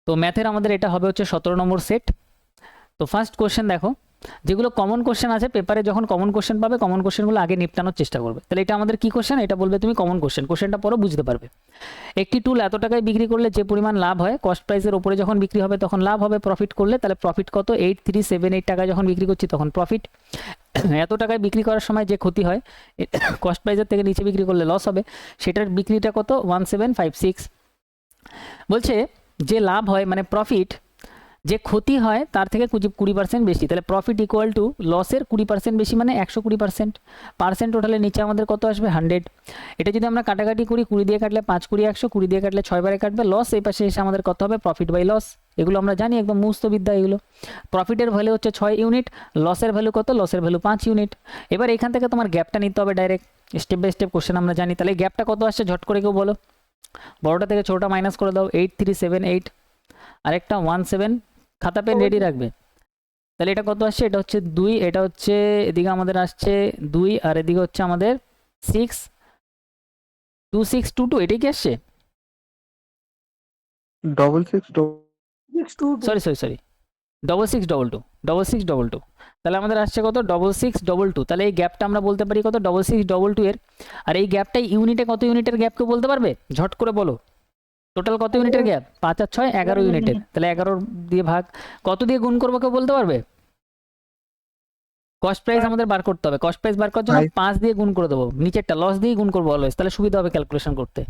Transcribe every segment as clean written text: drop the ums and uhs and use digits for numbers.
তো ম্যাথের আমাদের এটা হবে হচ্ছে 17 নম্বর সেট। তো ফার্স্ট কোশ্চেন দেখো, যেগুলো কমন কোশ্চেন আছে পেপারে, যখন কমন কোশ্চেন পাবে কমন কোশ্চেনগুলো আগে নিপটানোর চেষ্টা করবে। তাহলে এটা আমাদের কি কোশ্চেন, এটা বলবে তুমি কমন কোশ্চেন, কোশ্চেনটা পরে বুঝতে পারবে। একটি টুল এত টাকায় বিক্রি করলে যে পরিমাণ লাভ হয়, কস্ট প্রাইসের উপরে যখন বিক্রি হবে তখন লাভ হবে, প্রফিট করলে তাহলে প্রফিট কত, 8378 টাকা যখন বিক্রি করছি তখন প্রফিট। এত টাকায় বিক্রি করার সময় যে ক্ষতি হয়, কস্ট প্রাইসের থেকে নিচে বিক্রি করলে লস হবে, সেটার বিক্রিটা কত 1756। বলছে যে লাভ হয় মানে প্রফিট, যে ক্ষতি হয় তার থেকে 20% বেশি, তাহলে প্রফিট ইকুয়াল টু লসের 20% বেশি মানে 120%। পার্সেন্ট টোটালের নিচে আমাদের কত আসবে 100। এটা যদি আমরা কাটাকাটি করি, 20 দিয়ে কাটলে 5 20 100, 20 দিয়ে কাটলে 6 বারে কাটবে লস, এই পাশে এসে আমাদের কত হবে প্রফিট বাই লস। এগুলো আমরা জানি একদম মুস্ত বিদ্যা এগুলো। প্রফিটের ভ্যালু হচ্ছে 6 ইউনিট, লসের ভ্যালু কত, লসের ভ্যালু 5 ইউনিট। এবার এখান থেকে তোমার গ্যাপটা নিতে হবে direct, step by step question আমরা জানি। তাহলে গ্যাপটা কত আসছে ঝট করে কেউ বলো, বড়টা থেকে ছোটটা মাইনাস করে দাও, 8378, আরেকটা 17, খাতা পেন রেডি রাখবে। তাহলে এটা কত আসছে, এটা হচ্ছে 2, এটা হচ্ছে এদিকে আমাদের আসছে 2, আর এদিকে হচ্ছে আমাদের 6 2622, এটাই কি আসছে, 6622 সরি সরি সরি 6622 তাহলে আমাদের আসছে কত 6622। তাহলে এই গ্যাপটা আমরা বলতে পারি কত 6622 এর। আর এই গ্যাপটাই ইউনিটে কত ইউনিটের গ্যাপ কেউ বলতে পারবে, ঝট করে বলো। টোটাল কত ইউনিটের গ্যাপ, 5 আর 6 11 ইউনিটের। তাহলে 11 দিয়ে ভাগ, কত দিয়ে গুণ করবো কেউ বলতে পারবে। কস্ট প্রাইস আমাদের বার করতে হবে, কস্ট প্রাইস বার করার জন্য 5 দিয়ে গুণ করে দেবো, নিচেরটা লস দিয়ে গুণ করবো অলওয়েজ, তাহলে সুবিধা হবে ক্যালকুলেশন করতে।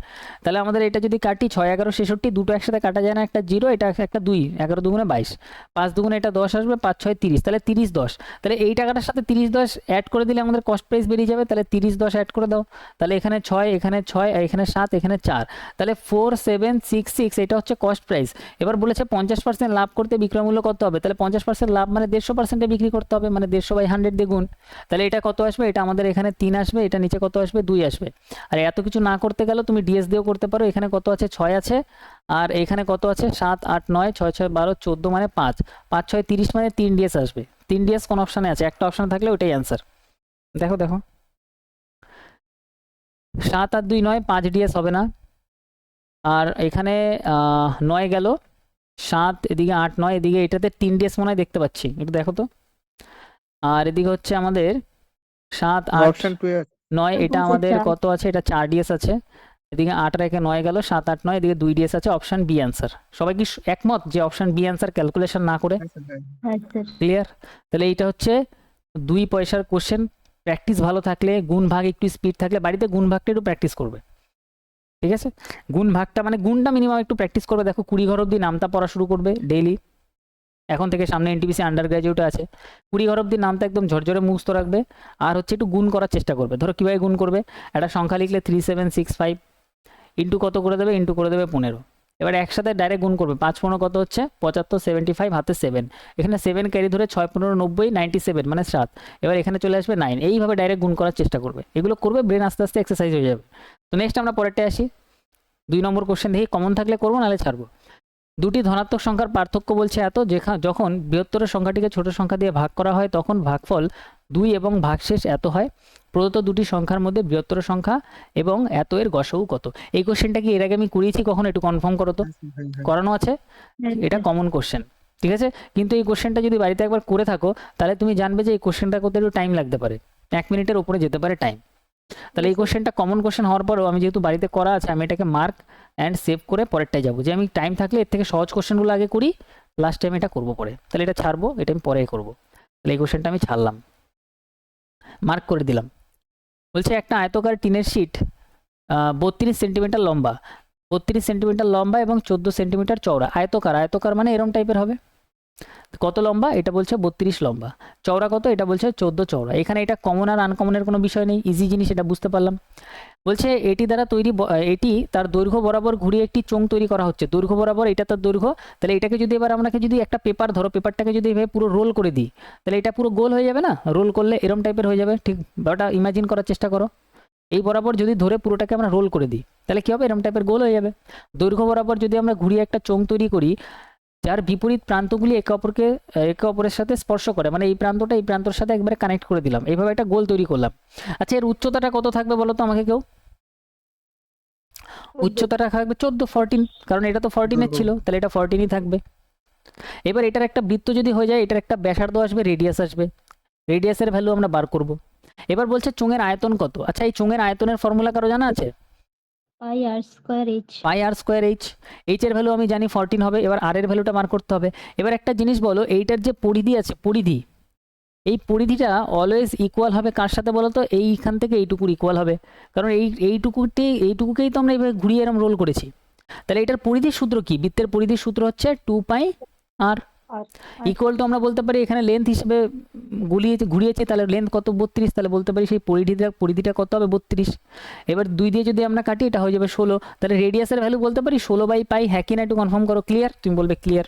তাহলে আমাদের এটা যদি কাটি 6 11 66, দুটো একসাথে কাটা যায় না, একটা 0, এটা একটা 2, 11 দুগুণে 22, 5 দুগুণে এটা 10 আসবে, 5 6 30, তাহলে 30 10। তাহলে এই টাকাটার সাথে 30 10 অ্যাড করে দিলে আমাদের কস্ট প্রাইস বেরিয়ে যাবে। তাহলে 30 10 অ্যাড করে দাও, তাহলে এখানে 6, এখানে 6, এখানে 7, এখানে 4, তাহলে 4766, এটা হচ্ছে কস্ট প্রাইস। এবার বলেছে 50% লাভ করতে বিক্রয় মূল্য কত হবে, তাহলে 50% লাভ মানে 150%-এ বিক্রি করতে হবে, মানে 150/100 দিয়ে গুণ। তাহলে এটা কত আসবে, এটা আমাদের এখানে 3 আসবে, এটা নিচে কত আসবে 2 আসবে। আর এত কিছু না করতে গেলে তুমি ডিএস দিয়েও করতে পারো। এখানে কত আছে 6 আছে, আর এখানে কত আছে 7 8 9 6 6 12 14 মানে 5 5 6 30 মানে 3 ডিএস আসবে। 3 ডিএস কোন অপশানে আছে, একটা অপশান থাকলে ওটাই অ্যান্সার। দেখো দেখো 7 আর 2 9, 5 ডিএস হবে না। আর এখানে 9 গেল, 7 এদিকে 8 9, এদিকে এটাতে 3 ডিএস মনে হয় দেখতে পাচ্ছি, একটু দেখো তো। আর এদিকে হচ্ছে আমাদের 7 8 অপশন 2 এ 9, এটা আমাদের কত আছে, এটা 4 ডিএস আছে। এদিকে 8 রেখে 9 গেল, 7 8 9, এদিকে 2 ডিএস আছে, অপশন বি অ্যান্সার। সবাই কি একমত যে অপশন বি অ্যান্সার ক্যালকুলেশন না করে, ক্লিয়ার? তাহলে এইটা হচ্ছে 2 পয়সার কোশ্চেন। প্র্যাকটিস ভালো থাকলে, গুণ ভাগ একটু স্পিড থাকলে, বাড়িতে গুণ ভাগটা একটু প্র্যাকটিস করবে, ঠিক আছে? গুণ ভাগটা মানে গুণটা মিনিমাম একটু প্র্যাকটিস করবে। দেখো 20 ঘর অব্দি নামতা পড়া শুরু করবে ডেইলি, এখন থেকে সামনে এনটিপিসি আন্ডার গ্র্যাজুয়েট আছে। 20 ঘর অব্দি নামটা একদম ঝরঝরে মুখস্থ রাখবে। আর হচ্ছে একটু গুণ করার চেষ্টা করবে। ধরো কীভাবে গুণ করবে, একটা সংখ্যা লিখলে 3765 ইন্টু কত করে দেবে, ইন্টু করে দেবে 15। এবার একসাথে ডাইরেক্ট গুণ করবে, 5 15 কত হচ্ছে 75, 75 হাতে 7, এখানে 7 ক্যারি ধরে 6 15 90 97 মানে 7। এবার এখানে চলে আসবে 9, এইভাবে ডাইরেক্ট গুণ করার চেষ্টা করবে। এগুলো করবে, ব্রেন আস্তে আস্তে এক্সারসাইজ হয়ে যাবে। তো নেক্সট আমরা পরেরটায় আসি। 2 নম্বর কোশ্চেন দেখি, কমন থাকলে করবো, নাহলে ছাড়বো। দুটি ধনাত্মক সংখ্যার পার্থক্য বলছে এত, যখন বৃহত্তর সংখ্যাটিকে ছোট সংখ্যা দিয়ে ভাগ করা হয় তখন ভাগফল 2 এবং ভাগশেষ এত হয়। প্রদত্ত দুটি সংখ্যার মধ্যে বৃহত্তর সংখ্যা এবং এত এর গসাগু কত। এই কোশ্চেনটা কি এর আগে আমি করিয়েছি কখনো, একটু কনফার্ম করো তো, করানো আছে? এটা কমন কোশ্চেন, ঠিক আছে? কিন্তু এই কোশ্চেনটা যদি বাড়িতে একবার করে থাকো তাহলে তুমি জানবে যে এই কোশ্চেনটা করতে একটু টাইম লাগতে পারে, 1 মিনিটের উপরে যেতে পারে টাইম। তাহলে এই কোশ্চেনটা কমন কোশ্চেন হওয়ার পরেও আমি যেহেতু বাড়িতে করা আছে, আমি এটাকে মার্ক অ্যান্ড সেভ করে পরেরটায় যাবো, যে আমি টাইম থাকলে এর থেকে সহজ কোশ্চেনগুলো আগে করি, লাস্ট টাইম এটা করবো পরে। তাহলে এটা ছাড়বো, এটা আমি পরে করবো। তাহলে এই কোশ্চেনটা আমি ছাড়লাম, মার্ক করে দিলাম। বলছে একটা আয়তকার টিনের শিট 32 সেন্টিমিটার লম্বা, 32 সেন্টিমিটার লম্বা এবং 14 সেন্টিমিটার চওড়া। আয়তকার, আয়তকার মানে এরম টাইপের হবে। কত লম্বা, এটা বলছে 32 লম্বা। চওড়া কত, এটা বলছে 14 চওড়া। এখানে এটা কমন আর আনকমনের কোনো বিষয় নেই, ইজি জিনিস, এটা বুঝতে পারলাম। বলছে এটি দ্বারা তৈরি, এটি তার দৈর্ঘ্য বরাবর ঘুরিয়ে একটি চোঙ তৈরি করা হচ্ছে। দৈর্ঘ্য বরাবর এটা তার দৈর্ঘ্য। তাহলে এটাকে যদি এবার আমরা যদি একটা পেপার ধরো, পেপারটাকে যদি এভাবে পুরো রোল করে দিই, তাহলে এটা পুরো গোল হয়ে যাবে না? রোল করলে এরম টাইপের হয়ে যাবে, ঠিক? ওটা ইমাজিন করার চেষ্টা করো। এই বরাবর যদি ধরে পুরোটাকে আমরা রোল করে দিই তাহলে কি হবে, এরম টাইপের গোল হয়ে যাবে। দৈর্ঘ্য বরাবর যদি আমরা ঘুরিয়ে একটা চোঙ তৈরি করি যার বিপরীত প্রান্তগুলি একে অপরের সাথে স্পর্শ করে, মানে এই প্রান্তটা এই প্রান্তর সাথে একবারে কানেক্ট করে দিলাম, এইভাবে একটা গোল তৈরি করলাম। আচ্ছা এর উচ্চতাটা কত থাকবে বলো তো আমাকে কেউ? উচ্চতা রাখা থাকবে 14 কারণ এটা তো 14 ছিল, তাহলে এটা 14ই থাকবে। এবার এটার একটা বৃত্ত যদি হয়ে যায়, এটার একটা ব্যাসার্ধ আসবে, রেডিয়াস আসবে, রেডিয়াসের ভ্যালু আমরা বার করব। এবার বলছে চোঙের আয়তন কত। আচ্ছা, এই চোঙের আয়তনের ফর্মুলা কারো জানা আছে? পাই আর স্কয়ার এইচ। পাই আর স্কোয়ার এইচ। এইচ এর ভ্যালু আমি জানি 14 হবে, এবার আর এর ভ্যালুটা বার করতে হবে। এবার একটা জিনিস বলো, এইটার যে পরিধি আছে, পরিধি, এই পরিধিটা অলওয়েজ ইকুয়াল হবে কার সাথে বলো তো? এইখান থেকে এইটুকুর ইকুয়াল হবে, কারণ এইটুকুকেই তো আমরা এইভাবে ঘুরিয়ে এরম রোল করেছি। তাহলে এটার পরিধির সূত্র কি? বৃত্তের পরিধির সূত্র হচ্ছে 2 পাই আর ইকুয়াল টু, আমরা বলতে পারি এখানে লেন্থ হিসেবে ঘুরিয়েছে, তাহলে লেন্থ কত? 32, তাহলে বলতে পারি সেই পরিধিটা কত হবে? 32। এবার 2 দিয়ে যদি আমরা কাটি, এটা হয়ে যাবে 16। তাহলে রেডিয়াসের ভ্যালু বলতে পারি 16/পাই। হ্যাঁ কি না একটু কনফার্ম করো। ক্লিয়ার? তুমি বলবে ক্লিয়ার।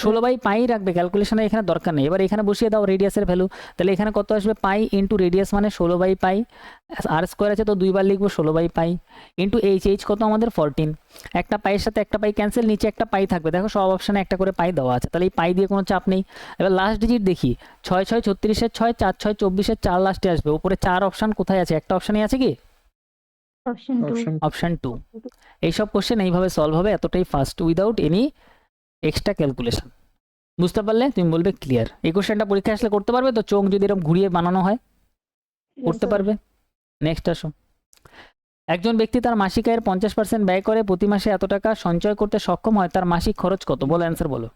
16/পাই রাখবে, ক্যালকুলেশনে এখানে দরকার নেই। এবার এখানে বসিয়ে দাও রেডিয়াসের ভ্যালু, তাহলে এখানে কত আসবে? পাই ইন্টু রেডিয়াস মানে 16/পাই, আর স্কোয়ার আছে তো 2 বার লিখবো 16/পাই ইন্টু এইচ। এইচ কত আমাদের? 14। একটা পাইয়ের সাথে একটা পাই ক্যান্সেল, নিচে একটা পাই থাকবে। দেখো সব অপশানে একটা করে পাই দেওয়া আছে, তাহলে এই পাই দিয়ে কোনো চাপ নেই। এবার লাস্ট ডিজিট দেখি, 6 6 36-এর 6, 4 6 24-এর 4 লাস্টে আসবে। উপরে 4 অপশান কোথায় আছে? একটা অপশানই আছে কি? অপশান 2। এইসব কোশ্চেন এইভাবে সলভ হবে, এতটাই fast, without any extra calculation. বুঝতে পারলে? তুমি বলবে ক্লিয়ার। এই কোশ্চেনটা পরীক্ষা আসলে করতে পারবে তো? চোখ যদি এরকম ঘুরিয়ে বানানো হয় করতে পারবে? নেক্সট আসো। একজন ব্যক্তি তার মাসিক আয়ের 50% ব্যয় করে প্রতি মাসে এত টাকা সঞ্চয় করতে সক্ষম হয়, তার মাসিক খরচ কত? বলো, অ্যান্সার বলো।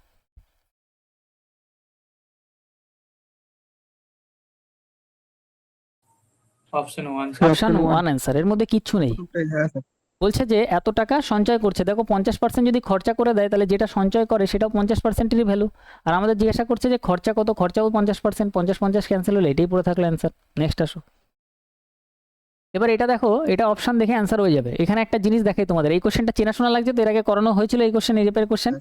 অপশন 1। অপশন 1 অ্যান্সার, এর মধ্যে কিচ্ছু নেই। বলছে যে এত টাকা সঞ্চয় করছে, দেখো 50% যদি খরচা করে দেয়, তাহলে যেটা সঞ্চয় করে সেটাও 50%-এরই ভ্যালু। আর আমাদের জিজ্ঞাসা করছে যে খরচা কত, খরচাও 50%, 50 ক্যান্সেল হলে এটাই পড়ে থাকলো অ্যান্সার। নেক্সট আসো। এবার এটা দেখো, এটা অপশন দেখে অ্যান্সার হয়ে যাবে। এখানে একটা জিনিস দেখাই তোমাদের, এই কোশ্চেনটা চেনাশোনা লাগছে তো, এর আগে করানো হয়েছিল এই কোশ্চেন, এই টাইপের কোশ্চেন।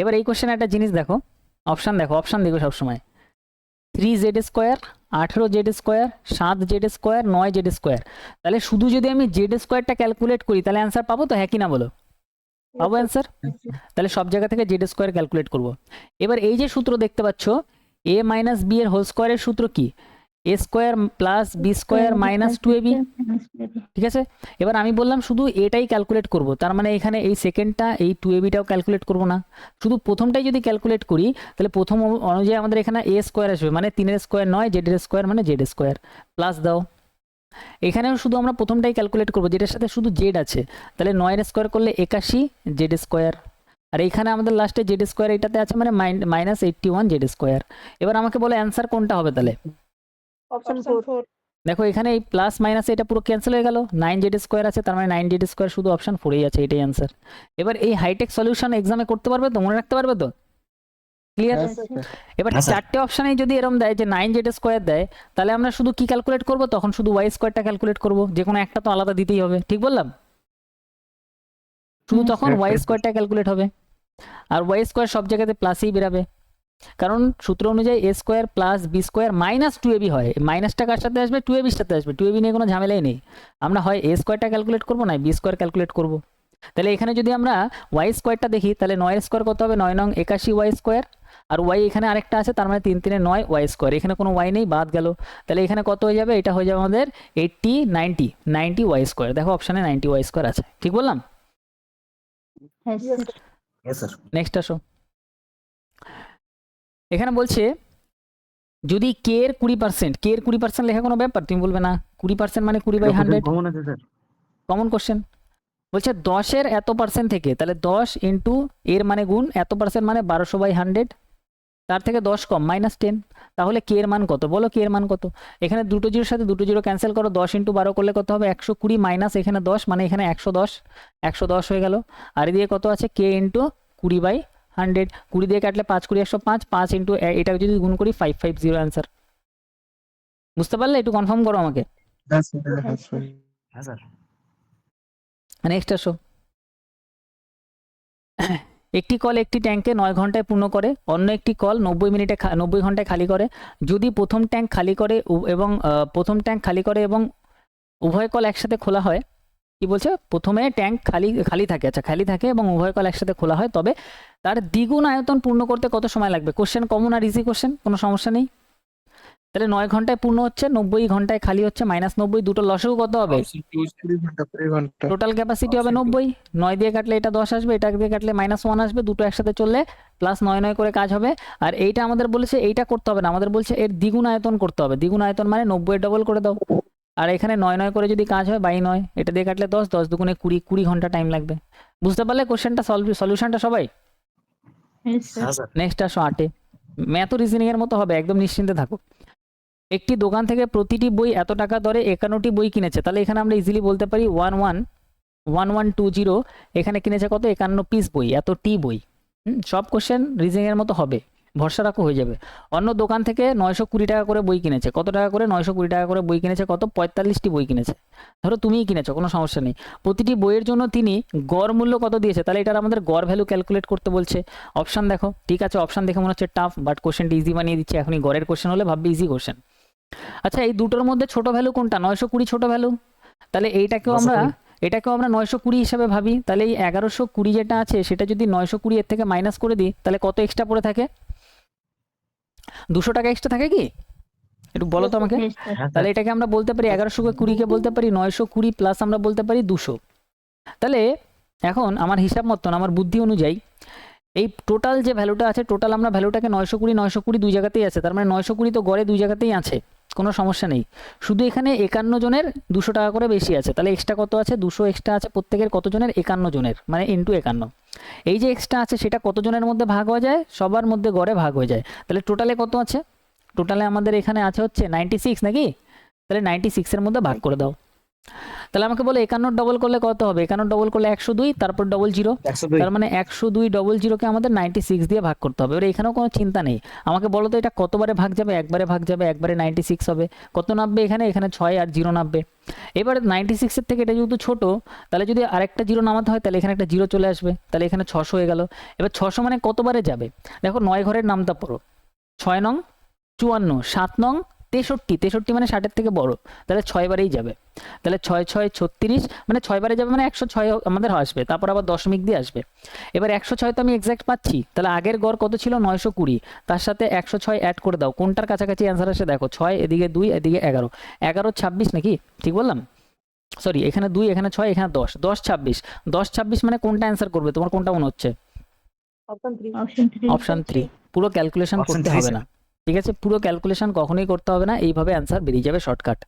এবার এই কোশ্চেনে একটা জিনিস দেখো, অপশন দেখো, অপশন দেখো সবসময়। 3z square, 18z square, 7z square, 9z square. তাহলে শুধু যদি আমি জেড স্কোয়ারটা ক্যালকুলেট করি তাহলে অ্যান্সার পাবো তো? হ্যাঁ কি না বলো? পাবো অ্যান্সার? তাহলে সব জায়গা থেকে জেড স্কোয়ার ক্যালকুলেট করব। এবার এই যে সূত্র দেখতে পাচ্ছ, a মাইনাস বি এর হোল স্কোয়ারের সূত্র কি? A square plus b square minus 2ab। ঠিক আছে, এবার আমি বললাম শুধু এটাই ক্যালকুলেট করব, তার মানে এখানে এই সেকেন্ডটা, এই 2abটাও ক্যালকুলেট করব না, শুধু প্রথমটাই যদি ক্যালকুলেট করি, তাহলে প্রথম অনুযায়ী আমাদের এখানে a স্কোয়ার আসবে, মানে 3-এর স্কোয়ার 9, জেডের স্কোয়ার মানে জেড স্কোয়ার, প্লাস দাও। এখানেও শুধু আমরা প্রথমটাই ক্যালকুলেট করব, যেটার সাথে শুধু জেড আছে, তাহলে 9-এর স্কোয়ার করলে 81 জেড স্কোয়ার, আর এইখানে আমাদের লাস্টে জেড স্কোয়ার এটাতে আছে মানে মাইনাস 81 জেড স্কোয়ার। এবার আমাকে বলে অ্যান্সার কোনটা হবে তাহলে? অপশন 4। দেখো এখানে এই প্লাস মাইনাস এটা পুরো ক্যান্সেল হয়ে গেল, 9z স্কোয়ার আছে, তার মানে 9z স্কোয়ার শুধু অপশন 4এই আছে, এটাই অ্যান্সার। এবার এই হাইটেক সলিউশন এক্সামে করতে পারবে তো? মনে রাখতে পারবে তো? ক্লিয়ার? এবার চারটে অপশানে যদি এরকম দেয় যে 9z স্কোয়ার দেয়, তাহলে আমরা শুধু কি ক্যালকুলেট করব? তখন শুধু y স্কোয়ারটা ক্যালকুলেট করব, যে কোনো একটা তো আলাদা দিতেই হবে, ঠিক বললাম? শুধু তখন y স্কোয়ারটা ক্যালকুলেট হবে, আর y স্কোয়ার সব জায়গাতে প্লাসই বেরাবে, কারণ সূত্র অনুযায়ী a square plus b square minus 2ab হয়। মাইনাসটা কার সাথে আসবে? 2ab এর সাথে আসবে, 2ab নিয়ে কোনো ঝামেলাই নেই। আমরা হয় a স্কোয়ারটা ক্যালকুলেট করবো, না বি স্কোয়ার ক্যালকুলেট করবো। তাহলে এখানে যদি আমরা y স্কোয়ারটা দেখি, তাহলে 9 স্কোয়ার কত হবে? 9 9 81 y স্কোয়ার, আর y এখানে আরেকটা আছে, তার মানে 3 3 9 y স্কোয়ার, এখানে কোনো y নেই, বাদ গেল। তাহলে এখানে কত হয়ে যাবে? এটা হয়ে যাবে আমাদের 80 90 y স্কোয়ার। দেখো অপশানে 90 y স্কোয়ার আছে, ঠিক বললাম? নেক্সট আসো। এখানে বলছে যদি কে এর 20%, কে এর 20% লেখা কোনো ব্যাপার? তুমি বলবে না, 20% মানে 20/100, কমন কোশ্চেন। বলছে 10-এর এত পার্সেন্ট থেকে, তাহলে 10 ইন্টু এর মানে গুণ এত পার্সেন্ট মানে 1200/100, তার থেকে 10 কম -10, তাহলে কে এর মান কত? বলো কে এর মান কত? এখানে দুটো জিরোর সাথে দুটো জিরো ক্যান্সেল করো, 10 ইন্টু 12 করলে কত হবে? 120 মাইনাস এখানে 10 মানে এখানে 110 হয়ে গেল, আর এদিকে কত আছে? কে ইন্টু 20/100, 20 দিয়ে কাটলে 5 20 105, 5 ইন্টু এটা যদি গুণ করি 550 অ্যান্সার। বুঝতে পারলে? একটু কনফার্ম করো আমাকে। নেক্সট আসো। একটি কল একটি ট্যাঙ্কে 9 ঘন্টায় পূর্ণ করে, অন্য একটি কল 90 ঘন্টায় খালি করে। যদি প্রথম ট্যাঙ্ক খালি করে এবং উভয় কল একসাথে খোলা হয়, কি বলছে? প্রথমে ট্যাঙ্ক খালি থাকে, আচ্ছা খালি থাকে এবং উভয় কল একসাথে খোলা হয়, তবে তার দ্বিগুণ আয়তন পূর্ণ করতে কত সময় লাগবে? কোশ্চেন কমন আর ইজি কোশ্চেন, কোনো সমস্যা নেই। তাহলে 9 ঘন্টায় পূর্ণ হচ্ছে, 90 ঘন্টায় খালি হচ্ছে, -90, দুটো লসেও কত হবে? অপশন 2 20 ঘন্টা 20 ঘন্টা। টোটাল ক্যাপাসিটি হবে 90, 9 দিয়ে কাটলে এটা 10 আসবে, এটা দিয়ে কাটলে -1 আসবে, দুটো একসাথে চললে +9 করে কাজ হবে। আর এইটা আমাদের বলেছে এইটা করতে হবে না, আমাদের বলছে এর দ্বিগুণ আয়তন করতে হবে। দ্বিগুণ আয়তন মানে 90 এর ডবল করে দাও। আর এখানে 9 করে যদি কাজ হয় 9, এটা দিয়ে কাটলে 10, 10 দুগুণে 20 ঘন্টা টাইম লাগবে। বুঝতে পারলে কোশ্চেনটা সলিউশনটা সবাই? Yes, sir. হ্যাঁ স্যার। নেক্সট আসো 8 এ। ম্যাথ ও রিজনিং এর মতো হবে, একদম নিশ্চিন্তে থাকো। একটি দোকান থেকে প্রতিটি বই এত টাকা দরে 51টি বই কিনেছে, তাহলে এখানে আমরা ইজিলি বলতে পারি 1120 এখানে কিনেছে কত? 51 পিস বই, এত টি বই। সব কোশ্চেন রিজনিং এর মতো হবে, ভরসা রাখো হয়ে যাবে। অন্য দোকান থেকে 920 টাকা করে বই কিনেছে, কত টাকা করে? 920 টাকা করে বই কিনেছে, কত? 45টি বই কিনেছে। ধরো তুমিই কিনেছো, কোনো সমস্যা নেই। প্রতিটি বইয়ের জন্য তিনি গড় মূল্য কত দিয়েছে, তাহলে এটার আমাদের গড় ভ্যালু ক্যালকুলেট করতে বলছে। অপশন দেখো, ঠিক আছে অপশন দেখে মনে হচ্ছে টাফ, বাট কোশ্চেনটি ইজি বানিয়ে দিচ্ছে। এখনই গড়ের কোশ্চেন হলে ভাববে ইজি কোশ্চেন। আচ্ছা, এই দুটোর মধ্যে ছোট ভ্যালু কোনটা? 920 ছোট ভ্যালু, তাহলে এটাকেও আমরা 920 হিসাবে ভাবি। তাহলে এই 1120 যেটা আছে সেটা যদি 920 এর থেকে মাইনাস করে দিই, তাহলে কত এক্সট্রা পড়ে থাকে? 200 টাকা এক্সট্রা থাকে কি? একটু বলো তো আমাকে। Yes, sir. তাহলে এটাকে আমরা বলতে পারি 1120 বলতে পারি 920 প্লাস আমরা বলতে পারি 200। তাহলে এখন আমার হিসাব মতন, আমার বুদ্ধি অনুযায়ী এই টোটাল যে ভ্যালুটা আছে, টোটাল আমরা ভ্যালুটাকে 920 দুই জায়গাতেই আছে, তার মানে 920 তো গড়ে দুই জায়গাতেই আছে, কোনো সমস্যা নেই। শুধু এখানে 51 জনের 200 টাকা করে বেশি আছে, তাহলে এক্সট্রা কত আছে? 200 এক্সট্রা আছে প্রত্যেকের কত জনের? 51 জনের, মানে ইন্টু 51। এই যে এক্সট্রা আছে সেটা কত জনের মধ্যে ভাগ হয়ে যায়? সবার মধ্যে গড়ে ভাগ হয়ে যায়। তাহলে টোটালে কত আছে? টোটালে আমাদের এখানে আছে হচ্ছে 96 নাকি? তাহলে 96 এর মধ্যে ভাগ করে দাও। তাহলে আমাকে বলো 51 ডবল করলে কত হবে? 51 ডবল করলে 102, তারপর ডবল জিরো, 102 তার মানে 102 ডবল জিরোকে আমাদের 96 দিয়ে ভাগ করতে হবে। এবার এখানেও কোনো চিন্তা নেই, আমাকে বলো তো এটা কতবারে ভাগ যাবে? একবারে ভাগ যাবে, একবারে 96 হবে। কত নামবে এখানে? এখানে 6 আর 0 নামবে। এবার 96 এর থেকে এটা যেহেতু ছোট, তাহলে যদি আরেকটা 0 নামাতে হয় তাহলে এখানে একটা 0 চলে আসবে, তাহলে এখানে 600 হয়ে গেল। এবার 600 মানে কতবারে যাবে? দেখো 9 ঘরের নামটা পড়ো, 6 নং 54, 7 নং 63, 63 মানে 60 এর থেকে বড়, তাহলে 6 বারেই যাবে। তাহলে 6 6 36, মানে 6 বারে যাবে, মানে 106 আমাদের আসবে, তারপর আবার দশমিক দিয়ে আসবে। এবার 106 তো আমি এক্সাক্ট পাচ্ছি, তাহলে আগের গড় কত ছিল? 920, তার সাথে 106 অ্যাড করে দাও, কোনটার কাছাকাছি অ্যান্সার আসে দেখো। 6 এদিকে 2 এদিকে 11, 11 26 নাকি? ঠিক বললাম? সরি, এখানে 2 এখানে 6 এখানে 10, 10 26, 10 26 মানে কোনটা অ্যান্সার করবে? তোমার কোনটা মনে হচ্ছে? Option 3. Option 3. অপশন 3। পুরো ক্যালকুলেশন Option করতে 3, হবে না, ঠিক আছে? পুরো ক্যালকুলেশন কখনোই করতে হবে না, এইভাবে অ্যান্সার বেরিয়ে যাবে শর্টকাট।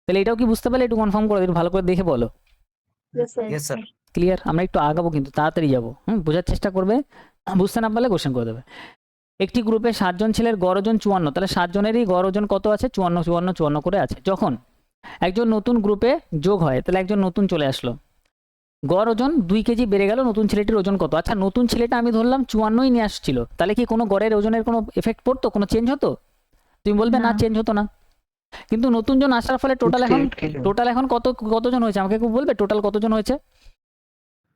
তাহলে এটাও কি বুঝতে পারলে? একটু কনফার্ম করো, একটু ভালো করে দেখে বলো। Yes, sir. Yes, sir. Clear? আমরা একটু আগাবো কিন্তু তাড়াতাড়ি যাবো, বোঝার চেষ্টা করবে, বুঝতে না পারলে কোশ্চেন করে দেবে। একটি গ্রুপে 7 জন ছেলের গড় ওজন 54, তাহলে 7 জনেরই গড় ওজন কত আছে? 54 54 54 করে আছে। যখন একজন নতুন গ্রুপে যোগ হয়, তাহলে একজন নতুন চলে আসলো, গড় ওজন 2 কেজি বেড়ে গেল, নতুন ছেলেটির ওজন কত? আচ্ছা, নতুন ছেলেটা আমি ধরলাম 54ই নিয়ে আসছিল, তাহলে কি কোনো গড়ের ওজনের কোনো এফেক্ট পড়তো? কোনো চেঞ্জ হতো? তুমি বলবে না, না। চেঞ্জ হতো না। কিন্তু নতুন জন আসার ফলে টোটাল এখন কতজন হয়েছে? আমাকে একটু বলবে টোটাল কতজন হয়েছে?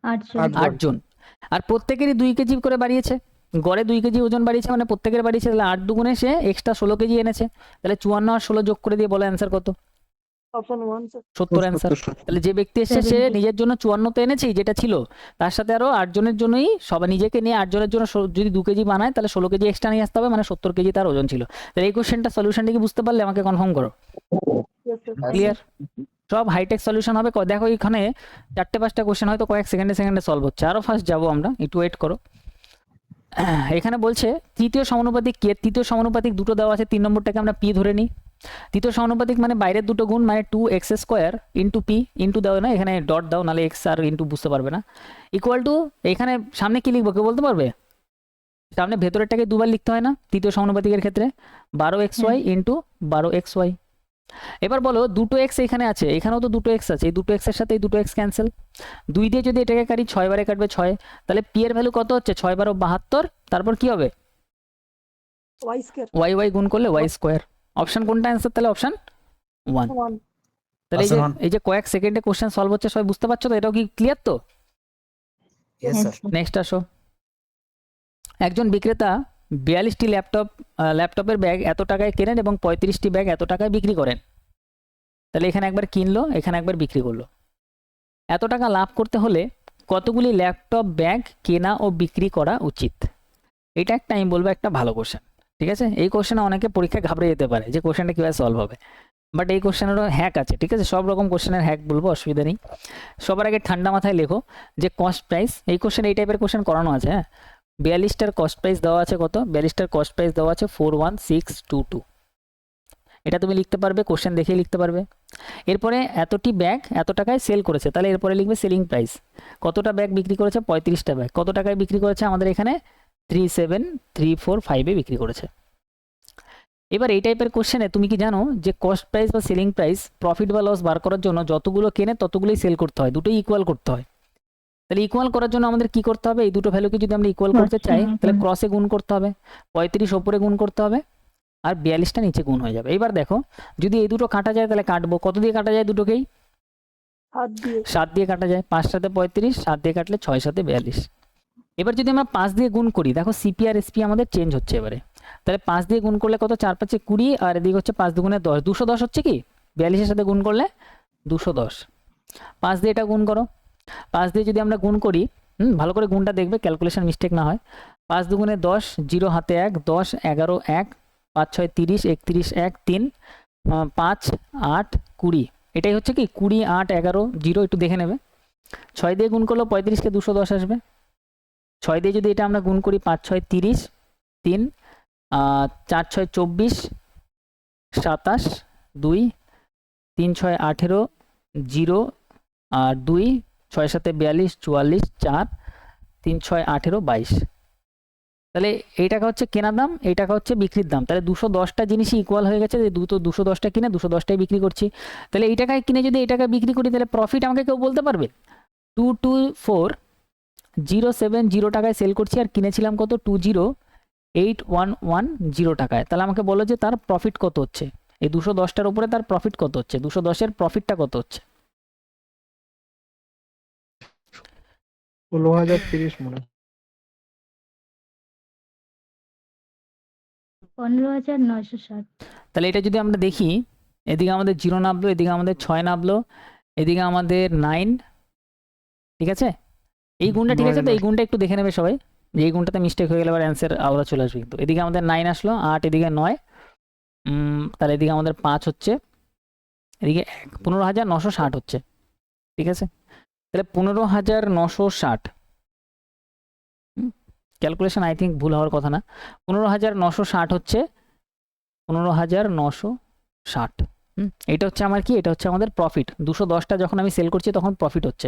8 জন। 8 জন। আর প্রত্যেকেরই 2 কেজি করে বাড়িয়েছে, গড়ে 2 কেজি ওজন বাড়িয়েছে, মানে প্রত্যেকের বাড়িয়েছে, তাহলে 8 দুগুণে সে এক্সট্রা 16 কেজি এনেছে। তাহলে 54 আর 16 যোগ করে দিয়ে বলো অ্যান্সার কত? Option 1, sir. 70 অ্যান্সার। তাহলে যে ব্যক্তি এসেছে সে 70 নিজের জন্য 54 তো এনেছেই যেটা ছিল, তার সাথে আরো 8 জনের জন্যই, সবাই নিজেকে নিয়ে 8 জনের জন্য যদি 2 কেজি বানায় তাহলে 16 কেজি এক্সট্রা নিয়ে আসতে হবে, মানে 70 কেজি তার ওজন ছিল। তাহলে এই কোশ্চেনটা সলিউশনটা কি বুঝতে পারলে? আমাকে কনফার্ম করো। Yes, sir. ক্লিয়ার? সব হাইটেক সলিউশন হবে। দেখো এখানে 4-5টা কোশ্চেন হয়তো কয়েক সেকেন্ডে সলভ হচ্ছে, আরো ফাস্ট যাবো আমরা, একটু ওয়েট করো। এখানে বলছে তৃতীয় সমানুপাতিক কে? তৃতীয় সমানুপাতিক দুটো দেওয়া আছে, 3 নম্বরটাকে আমরা পি ধরে নিই। তৃতীয় সমানুপাতিক মানে বাইরের দুটো গুণ, মানে 2x² ইন্টু পি, ইন্টু দাও না, এখানে ডট দাও, নাহলে এক্স আর ইন্টু বুঝতে পারবে না, ইকুয়াল টু, এখানে সামনে কি লিখবো কেউ বলতে পারবে? সামনে ভেতরেরটাকে দুবার লিখতে হয় না তৃতীয় সমানুপাতিকের ক্ষেত্রে? 12xy into 12xy। এবার বলো দুটো এক্স এখানে আছে, এখানেও তো দুটো এক্স আছে, এই দুটো এক্সের সাথে এই দুটো এক্স ক্যান্সেল, 2 দিয়ে যদি এটাকে কাটি 6 বারে কাটবে 6, তাহলে পি এর ভ্যালু কত হচ্ছে? 6 12 72, তারপর কি হবে? Y square. y গুণ করলে y স্কোয়ার। অপশন কোনটা অ্যান্সার? তাহলে অপশন 1। 1. তাহলে Option one. এই যে কয়েক সেকেন্ডে কোশ্চেন সলভ হচ্ছে, সবাই বুঝতে পারছো তো? এটাও কি ক্লিয়ার তো? Yes, sir. নেক্সট আসো। একজন বিক্রেতা 42টি ল্যাপটপের ব্যাগ এত টাকায় কেনেন এবং 35টি ব্যাগ এত টাকায় বিক্রি করেন। তাহলে এখানে একবার কিনলো, এখানে একবার বিক্রি করলো। এত টাকা লাভ করতে হলে কতগুলি ল্যাপটপ ব্যাগ কেনা ও বিক্রি করা উচিত? এটা একটা আমি বলবো একটা ভালো কোশ্চেন। ঠিক আছে, এই কোশ্চেনে অনেকে পরীক্ষায় ঘাবড়ে যেতে পারে যে কোশ্চেনটা কীভাবে সলভ হবে, বাট এই কোশ্চেনেরও হ্যাক আছে। ঠিক আছে, সব রকম কোশ্চেনের হ্যাক বলবো, অসুবিধা নেই। সবার আগে ঠান্ডা মাথায় লেখো যে কস্ট প্রাইস, এই কোশ্চেন এই টাইপের কোশ্চেন করানো আছে। হ্যাঁ, 42টার কস্ট প্রাইস দেওয়া আছে কত, 42টার কস্ট প্রাইস দেওয়া আছে 41622। এটা তুমি লিখতে পারবে, কোশ্চেন দেখেই লিখতে পারবে। এরপরে এতটি ব্যাগ এত টাকায় সেল করেছে, তাহলে এরপরে লিখবে সেলিং প্রাইস, কতটা ব্যাগ বিক্রি করেছে, 35টা ব্যাগ, কত টাকায় বিক্রি করেছে, আমাদের এখানে 37345-এ বিক্রি করেছে। এবার এই টাইপের কোশ্চেনে তুমি কি জানো যে কস্ট প্রাইস বা সেলিং প্রাইস, প্রফিট বা লস বার করার জন্য যতগুলো কেনে ততগুলোই সেল করতে হয়, দুটোই ইকুয়াল করতে হয়। তাহলে ইকুয়াল করার জন্য আমাদের কি করতে হবে, এই দুটো ভ্যালুকে যদি আমরা ইকুয়াল করতে চাই তাহলে ক্রসে গুণ করতে হবে, 35 ওপরে গুণ করতে হবে, আর 42টা নিচে গুণ হয়ে যাবে। এবার দেখো যদি এই দুটো কাটা যায় তাহলে কাটবো, কত দিয়ে কাটা যায় দুটোকেই, 7 দিয়ে কাটা যায়, 5 সাথে 35, 7 দিয়ে কাটলে 6 সাথে 42। এবার যদি আমরা 5 দিয়ে গুণ করি, দেখো সিপি আর এসপি আমাদের চেঞ্জ হচ্ছে এবারে, তাহলে 5 দিয়ে গুণ করলে কত, 4 5 20, আর এদিকে হচ্ছে 5 দুগুণে 10, 210 হচ্ছে কি, 42-এর সাথে গুণ করলে 210। 5 দিয়ে এটা গুণ করো, 5 দিয়ে যদি আমরা গুণ করি, ভালো করে গুণটা দেখবে ক্যালকুলেশন মিস্টেক না হয়। 5 দুগুণে 10, 0 হাতে 1, 10 11 1, 5 6 30, 31 1 3, 5 8 20, এটাই হচ্ছে কি 20 8 11 0, একটু দেখে নেবে। 6 দিয়ে গুণ করলেও 35কে 210 আসবে। 6 দিয়ে যদি এটা আমরা গুণ করি, 5 6 30, 3 4 6 24, 27 2, 3 6 18 0 আর 2, 6 7 42 44, 4 3 6 18 22। তাহলে এই টাকা হচ্ছে কেনার দাম, এই টাকা হচ্ছে বিক্রির দাম, তাহলে 210টা জিনিসই ইকুয়াল হয়ে গেছে, যে 210টা কিনে 210টাই বিক্রি করছি। তাহলে এই টাকায় কিনে যদি এই টাকায় বিক্রি করি তাহলে প্রফিট আমাকে কেউ বলতে পারবে, 224,070 টাকায় সেল করছি আর কিনেছিলাম কত, 208,110 টাকায়। তাহলে আমাকে বলো যে তার প্রফিট কত হচ্ছে, এই 210টার উপরে তার প্রফিট কত হচ্ছে, 210-এর প্রফিটটা কত হচ্ছে। 16,030 মনে হয়। 15,960। তাহলে এটা যদি আমরা দেখি, এদিকে আমাদের 0 নামলো, এদিকে আমাদের 6 নামলো, এদিকে আমাদের 9, ঠিক আছে, এই গুণটা ঠিক আছে। তো এই গুণটা একটু দেখে নেবে সবাই, যে এই গুণটাতে মিস্টেক হয়ে গেলে আবার অ্যান্সার আলাদা চলে আসবে। কিন্তু এদিকে আমাদের 9 আসলো, 8 এদিকে 9, তাহলে এদিকে আমাদের 5 হচ্ছে, এদিকে 15,960 হচ্ছে। ঠিক আছে, তাহলে 15,960, ক্যালকুলেশন আই থিঙ্ক ভুল হওয়ার কথা না, 15,960 হচ্ছে, 15,960। এটা হচ্ছে আমার কি, এটা হচ্ছে আমাদের প্রফিট। 210টা যখন আমি সেল করছি তখন প্রফিট হচ্ছে।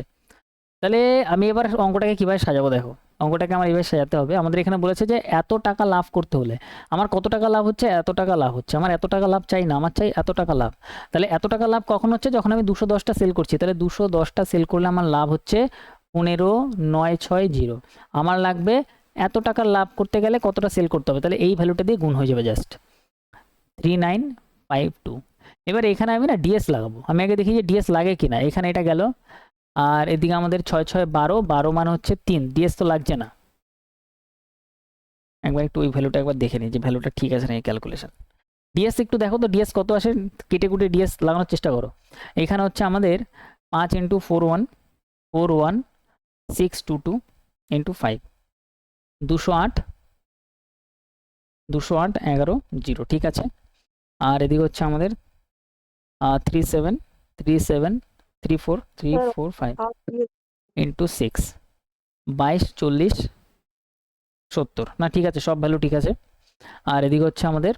তাহলে আমি এবার অঙ্কটাকে কীভাবে সাজাবো, দেখো অঙ্কটাকে আমার এইভাবে সাজাতে হবে। আমাদের এখানে বলেছে যে এত টাকা লাভ করতে হলে আমার কত টাকা লাভ হচ্ছে, এত টাকা লাভ হচ্ছে, আমার এত টাকা লাভ চাই না, আমার চাই এত টাকা লাভ। তাহলে এত টাকা লাভ কখন হচ্ছে, যখন আমি 210টা সেল করছি, তাহলে 210টা সেল করলে আমার লাভ হচ্ছে 15,960। আমার লাগবে এত টাকা লাভ করতে গেলে কতটা সেল করতে হবে, তাহলে এই ভ্যালুটা দিয়ে গুণ হয়ে যাবে, জাস্ট 3952। এবার এখানে আমি না ডিএস লাগাবো, আমি আগে দেখি যে ডিএস লাগে কিনা। এখানে এটা গেল, আর এদিকে আমাদের 6 6 12, 12 মানে হচ্ছে 3, ডিএস তো লাগছে না। একবার একটু ওই ভ্যালুটা একবার দেখে নিই যে ভ্যালুটা ঠিক আছে না এই ক্যালকুলেশন। ডিএস একটু দেখো তো ডিএস কত আসে, কেটে কুটে ডিএস লাগানোর চেষ্টা করো। এখানে হচ্ছে আমাদের 5 × 41622 × 5, 208 208 11 0, ঠিক আছে। আর এদিকে হচ্ছে আমাদের 37 37 34 345 × 6, 22 40 70, না ঠিক আছে, সব ভ্যালু ঠিক আছে। আর এদিকে হচ্ছে আমাদের,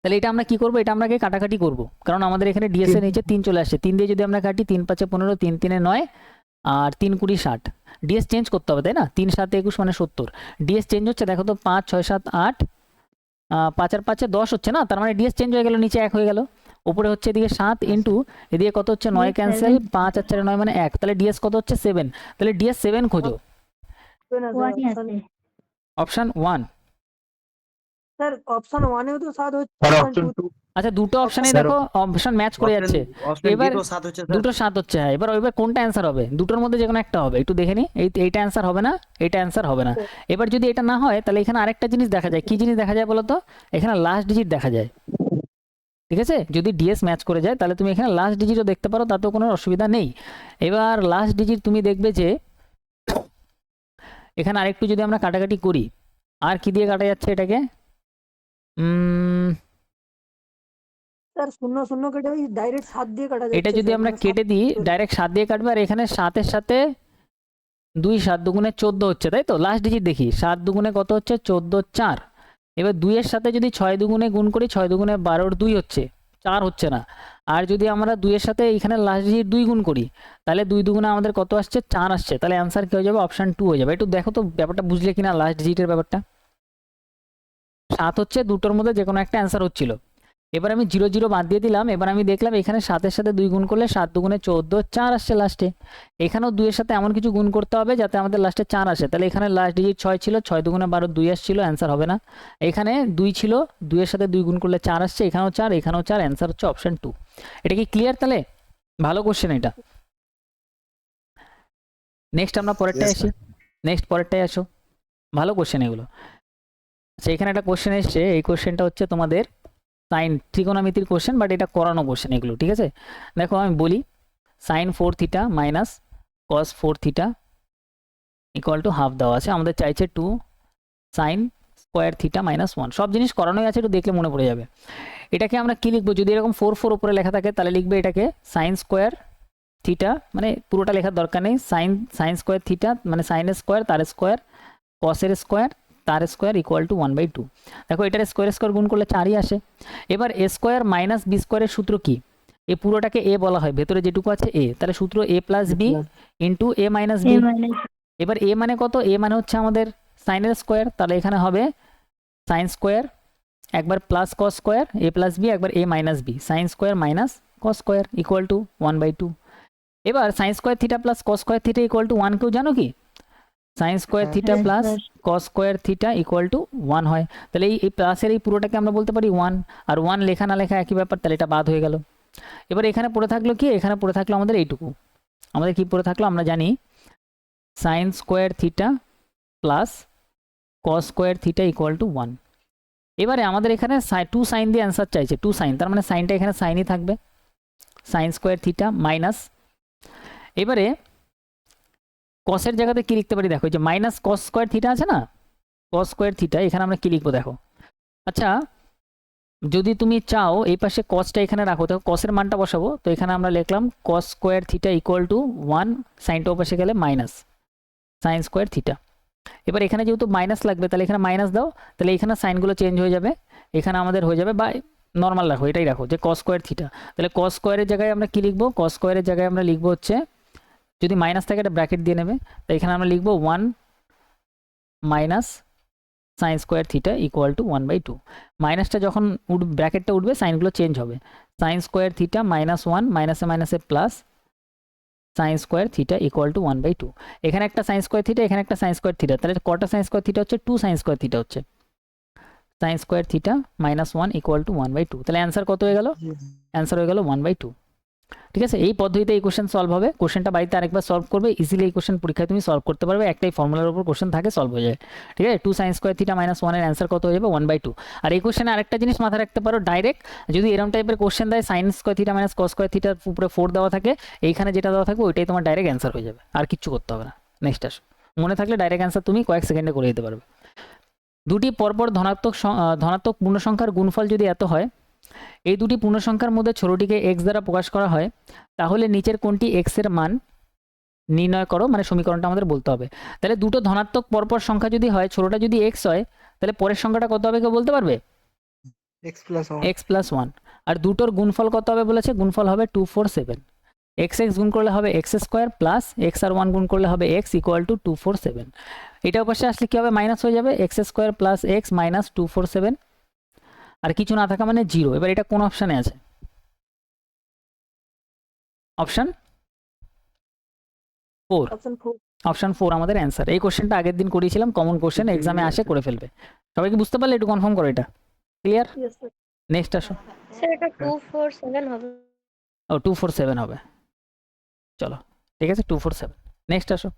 তাহলে এটা আমরা কি করব, এটা আমরা আগে কাটাকাটি করব, কারণ আমাদের এখানে ডিএস এর নিচে 3 চলে আসছে। 3 দিয়ে যদি আমরা কাটি, 3 5 15, 3 3 9, আর 3 20 60, ডিএস চেঞ্জ করতে হবে তাই না, 3 7 21 মানে 70, ডিএস চেঞ্জ হচ্ছে, দেখো তো 5 6 7 8, 5 আর 5 10 হচ্ছে না, তার মানে ডিএস চেঞ্জ হয়ে গেল, নিচে 1 হয়ে গেল, উপরে হচ্ছে এদিকে 7 ইন্টু এদিকে কত হচ্ছে 9 ক্যান্সেল, 5 আর 4 9 মানে 1, তাহলে ডিএস কত হচ্ছে 7, তাহলে ডিএস 7 খোঁজো, অপশন 1। স্যার অপশন 1 এও তো 7 হচ্ছে, আর অপশন অপশন 2 2 আচ্ছা দুটো অপশনে দেখো অপশন ম্যাচ করে যাচ্ছে, এবার দুটো 7 হচ্ছে। হ্যাঁ, এবার কোনটা অ্যান্সার হবে, দুটোর মধ্যে যে কোনো একটা হবে, একটু দেখে নি। এইটা অ্যান্সার হবে না, এইটা অ্যান্সার হবে না। এবার যদি এটা না হয় তাহলে এখানে আরেকটা জিনিস দেখা যায়, কি জিনিস দেখা যায় বলো তো, এখানে লাস্ট ডিজিট দেখা যায়। ঠিক আছে, যদি ডিএস ম্যাচ করে যায় তাহলে তুমি এখানে লাস্ট ডিজিটও দেখতে পারো, তাতেও কোনো অসুবিধা নেই। এবার লাস্ট ডিজিট তুমি দেখবে যে এখানে আরেকটু যদি আমরা কাটাকাটি করি, আর কি দিয়ে কাটা যাচ্ছে এটাকে, স্যার শূন্য শূন্য কেটে ওই ডাইরেক্ট 7 দিয়ে কাটা যাচ্ছে এটা যদি স্যার, আমরা মানে কেটে দিই ডাইরেক্ট 7 দিয়ে কাটবে, আর এখানে 7-এর সাথে 2 7 দুগুণে 14 হচ্ছে, তাই তো? লাস্ট ডিজিট দেখি, 7 দুগুণে কত হচ্ছে? 14 4। এবার 2 এর সাথে যদি 6 দুগুণে গুণ করি, 6 দুগুণে 12 2 হচ্ছে, 4 হচ্ছে না। আর যদি আমরা 2 এর সাথে এখানে লাস্ট ডিজিট 2 গুণ করি, তাহলে 2 দুগুণে আমাদের কত আসছে? 4 আসছে। তাহলে অ্যান্সার কি হয়ে যাবে? অপশন 2 হয়ে যাবে। একটু দেখো তো ব্যাপারটা বুঝলে কিনা লাস্ট ডিজিটের ব্যাপারটা। 7 হচ্ছে দুটোর মধ্যে যে কোনো একটা অ্যান্সার হচ্ছিল। এবার আমি 0 0 বাদ দিয়ে দিলাম। এবার আমি দেখলাম এখানে 7-এর সাথে 2 গুণ করলে 7 দুগুণে 14 4 আসছে লাস্টে। এখানেও 2 এর সাথে এমন কিছু গুণ করতে হবে যাতে আমাদের লাস্টে 4 আসে। তাহলে এখানে লাস্ট ডিজিট 6 ছিল, 6 দুগুণে 12 2 আসছিল, অ্যান্সার হবে না। এখানে 2 ছিল, 2 এর সাথে 2 গুণ করলে 4 আসছে, এখানেও 4 এখানেও 4, অ্যান্সার হচ্ছে অপশন 2। এটা কি ক্লিয়ার তাহলে? ভালো কোশ্চেন এটা। নেক্সট আমরা পরেরটায় আসি। নেক্সট পরেরটায় আসো। ভালো কোশ্চেন এগুলো। আচ্ছা, এখানে একটা কোশ্চেন এসছে, এই কোশ্চেনটা হচ্ছে তোমাদের সাইন ত্রিকোণমিতির কোশ্চেন, বাট এটা করানো কোশ্চেন এগুলো, ঠিক আছে? দেখো আমি বলি, sine 4 theta minus cos 4 theta equal to half দেওয়া আছে। আমাদের চাইছে 2 সাইন স্কোয়ার থিটা মাইনাস 1। সব জিনিস করানোই আছে, একটু দেখলে মনে পড়ে যাবে। এটাকে আমরা কি লিখবো? যদি এরকম 4 4 উপরে লেখা থাকে তাহলে লিখবে এটাকে সাইন স্কোয়ার থিটা, মানে পুরোটা লেখার দরকার নেই। সাইন স্কোয়ার থিটা মানে সাইনের স্কোয়ার তার স্কোয়ার কসের স্কোয়ার তার স্কোয়ার ইকুয়াল টু 1/2। দেখো এটার স্কোয়ার স্কোয়ার গুণ করলে 4ই আসে। এবার এ স্কোয়ার মাইনাস বি স্কোয়ারের সূত্র কি? এই পুরোটাকে এ বলা হয়, ভেতরে যেটুকু আছে এ, তাহলে সূত্র a plus b into a minus b. এবার এ মানে কত? এ মানে হচ্ছে আমাদের সাইনের স্কোয়ার, তাহলে এখানে হবে সাইন স্কোয়ার একবার plus cos square A plus B, একবার A minus B, sine square minus cos square equal to 1/2। এবার sine square theta plus cos square theta equal to 1, কেউ জানো কি? Sine square theta plus cos square theta equal to 1 হয়। তাহলে এই প্লাসের এই পুরোটাকে আমরা বলতে পারি 1, আর 1 লেখা না লেখা একই ব্যাপার, তাহলে এটা বাদ হয়ে গেল। এবার এখানে পড়ে থাকলো কি? এখানে পড়ে থাকলো আমাদের এইটুকু। আমাদের কি পড়ে থাকলো? আমরা জানি sign square theta plus cos square theta equal to 1। এবারে আমাদের এখানে 2 সাইন দিয়ে অ্যান্সার চাইছে, 2 সাইন, তার মানে সাইনটা এখানে সাইনই থাকবে, সাইন স্কোয়ার থিটা মাইনাস। এবারে কসের জায়গাতে কি লিখতে পারি? দেখো এই যে মাইনাস কস স্কোয়ার থিটা আছে না, কস স্কোয়ার থিটা, এখানে আমরা কি লিখবো দেখো। আচ্ছা, যদি তুমি চাও এই পাশে কসটা এখানে রাখো, দেখো কসের মানটা বসাবো, তো এখানে আমরা লিখলাম কস স্কোয়ার থিটা ইকুয়াল টু 1, সাইনটা ওপাশে গেলে মাইনাস সাইন স্কোয়ার থিটা। এবার এখানে যেহেতু মাইনাস লাগবে তাহলে এখানে মাইনাস দাও, তাহলে এখানে সাইনগুলো চেঞ্জ হয়ে যাবে, এখানে আমাদের হয়ে যাবে, বা নর্মাল রাখো, এটাই রাখো যে কস স্কোয়ার থিটা। তাহলে কস স্কোয়ারের জায়গায় আমরা কি লিখবো? কস স্কোয়ারের জায়গায় আমরা লিখবো হচ্ছে, যদি মাইনাস থাকে এটা ব্র্যাকেট দিয়ে নেবে, তো এখানে আমরা লিখবো 1 minus sine square theta equal to 1/2। মাইনাসটা যখন ব্র্যাকেটটা উঠবে সাইনগুলো চেঞ্জ হবে, সাইন স্কোয়ার থিটা মাইনাস 1 মাইনাসে মাইনাসে plus sign square theta equal to 1/2। এখানে একটা সাইন স্কোয়ার থিটা, এখানে একটা সাইন স্কোয়ার থিটা, তাহলে কটা সাইন স্কোয়ার থিটা হচ্ছে? 2 সাইন স্কোয়ার থিটা হচ্ছে। Sign square theta minus 1 equal to 1/2। তাহলে অ্যান্সার কত হয়ে গেল? অ্যান্সার হয়ে গেল 1/2। ঠিক আছে, এই পদ্ধতিতে এই কোশ্চেন সলভ হবে। কোশ্চেনটা বাড়িতে আরেকবার সলভ করবে, ইজিলি এই কোশ্চেন পরীক্ষায় তুমি সলভ করতে পারবে, একটাই ফর্মুলার উপর কোশ্চেন থাকে, সলভ হয়ে যায়। ঠিক আছে, 2 সাইন স্কোয়ার থিটা মাইনাস 1 এর অ্যান্সার কত হয়ে যাবে? 1/2। আর এই কোশ্চেনে আরেকটা জিনিস মাথায় রাখতে পারো, ডাইরেক্ট যদি এরকম টাইপের কোশ্চেন দেয় sign square theta minus cos square থিটার উপরে 4 দেওয়া থাকে, এইখানে যেটা দেওয়া থাকবে ওইটাই তোমার ডাইরেক্ট অ্যান্সার হয়ে যাবে, আর কিচ্ছু করতে হবে না। নেক্সট আসো, মনে থাকলে ডাইরেক্ট অ্যান্সার তুমি কয়েক সেকেন্ডে করে দিতে পারবে। দুটি পরপর ধনাত্মক পূর্ণ সংখ্যার গুণফল যদি এত হয়, এই দুটি পূর্ণ সংখ্যার মধ্যে ছোটটিকে x দ্বারা প্রকাশ করা হয়, তাহলে নিচের কোনটি x এর মান নির্ণয় করো, মানে সমীকরণটা আমাদের বলতে হবে। তাহলে দুটো ধনাত্মক পরপর সংখ্যা যদি হয়, ছোটটা যদি x হয়, তাহলে পরের সংখ্যাটা কত হবে কেউ বলতে পারবে? x plus 1। আর দুটোর গুণফল কত হবে বলেছে? গুণফল হবে 2 4 7। x গুণ করলে হবে x স্কোয়ার প্লাস x আর 1 গুণ করলে হবে x ইকুয়াল টু 2 4 7। এটা পাশে আসলে কি হবে? মাইনাস হয়ে যাবে, x square plus x minus 2 4 7, আর কিছু না থাকা মানে 0। এবার এটা কোন অপশানে আছে? অপশন 4। অপশন 4 আমাদের অ্যান্সার। এই কোশ্চেনটা আগের দিন করিয়েছিলাম, কমন কোশ্চেন, এক্সামে আসে, করে ফেলবে। সবাই কি বুঝতে পারলে? একটু কনফার্ম করো এটা। ক্লিয়ার? নেক্সট আসো। স্যার এটা 247 হবে। ও 247 হবে, চলো ঠিক আছে 247। নেক্সট আসো।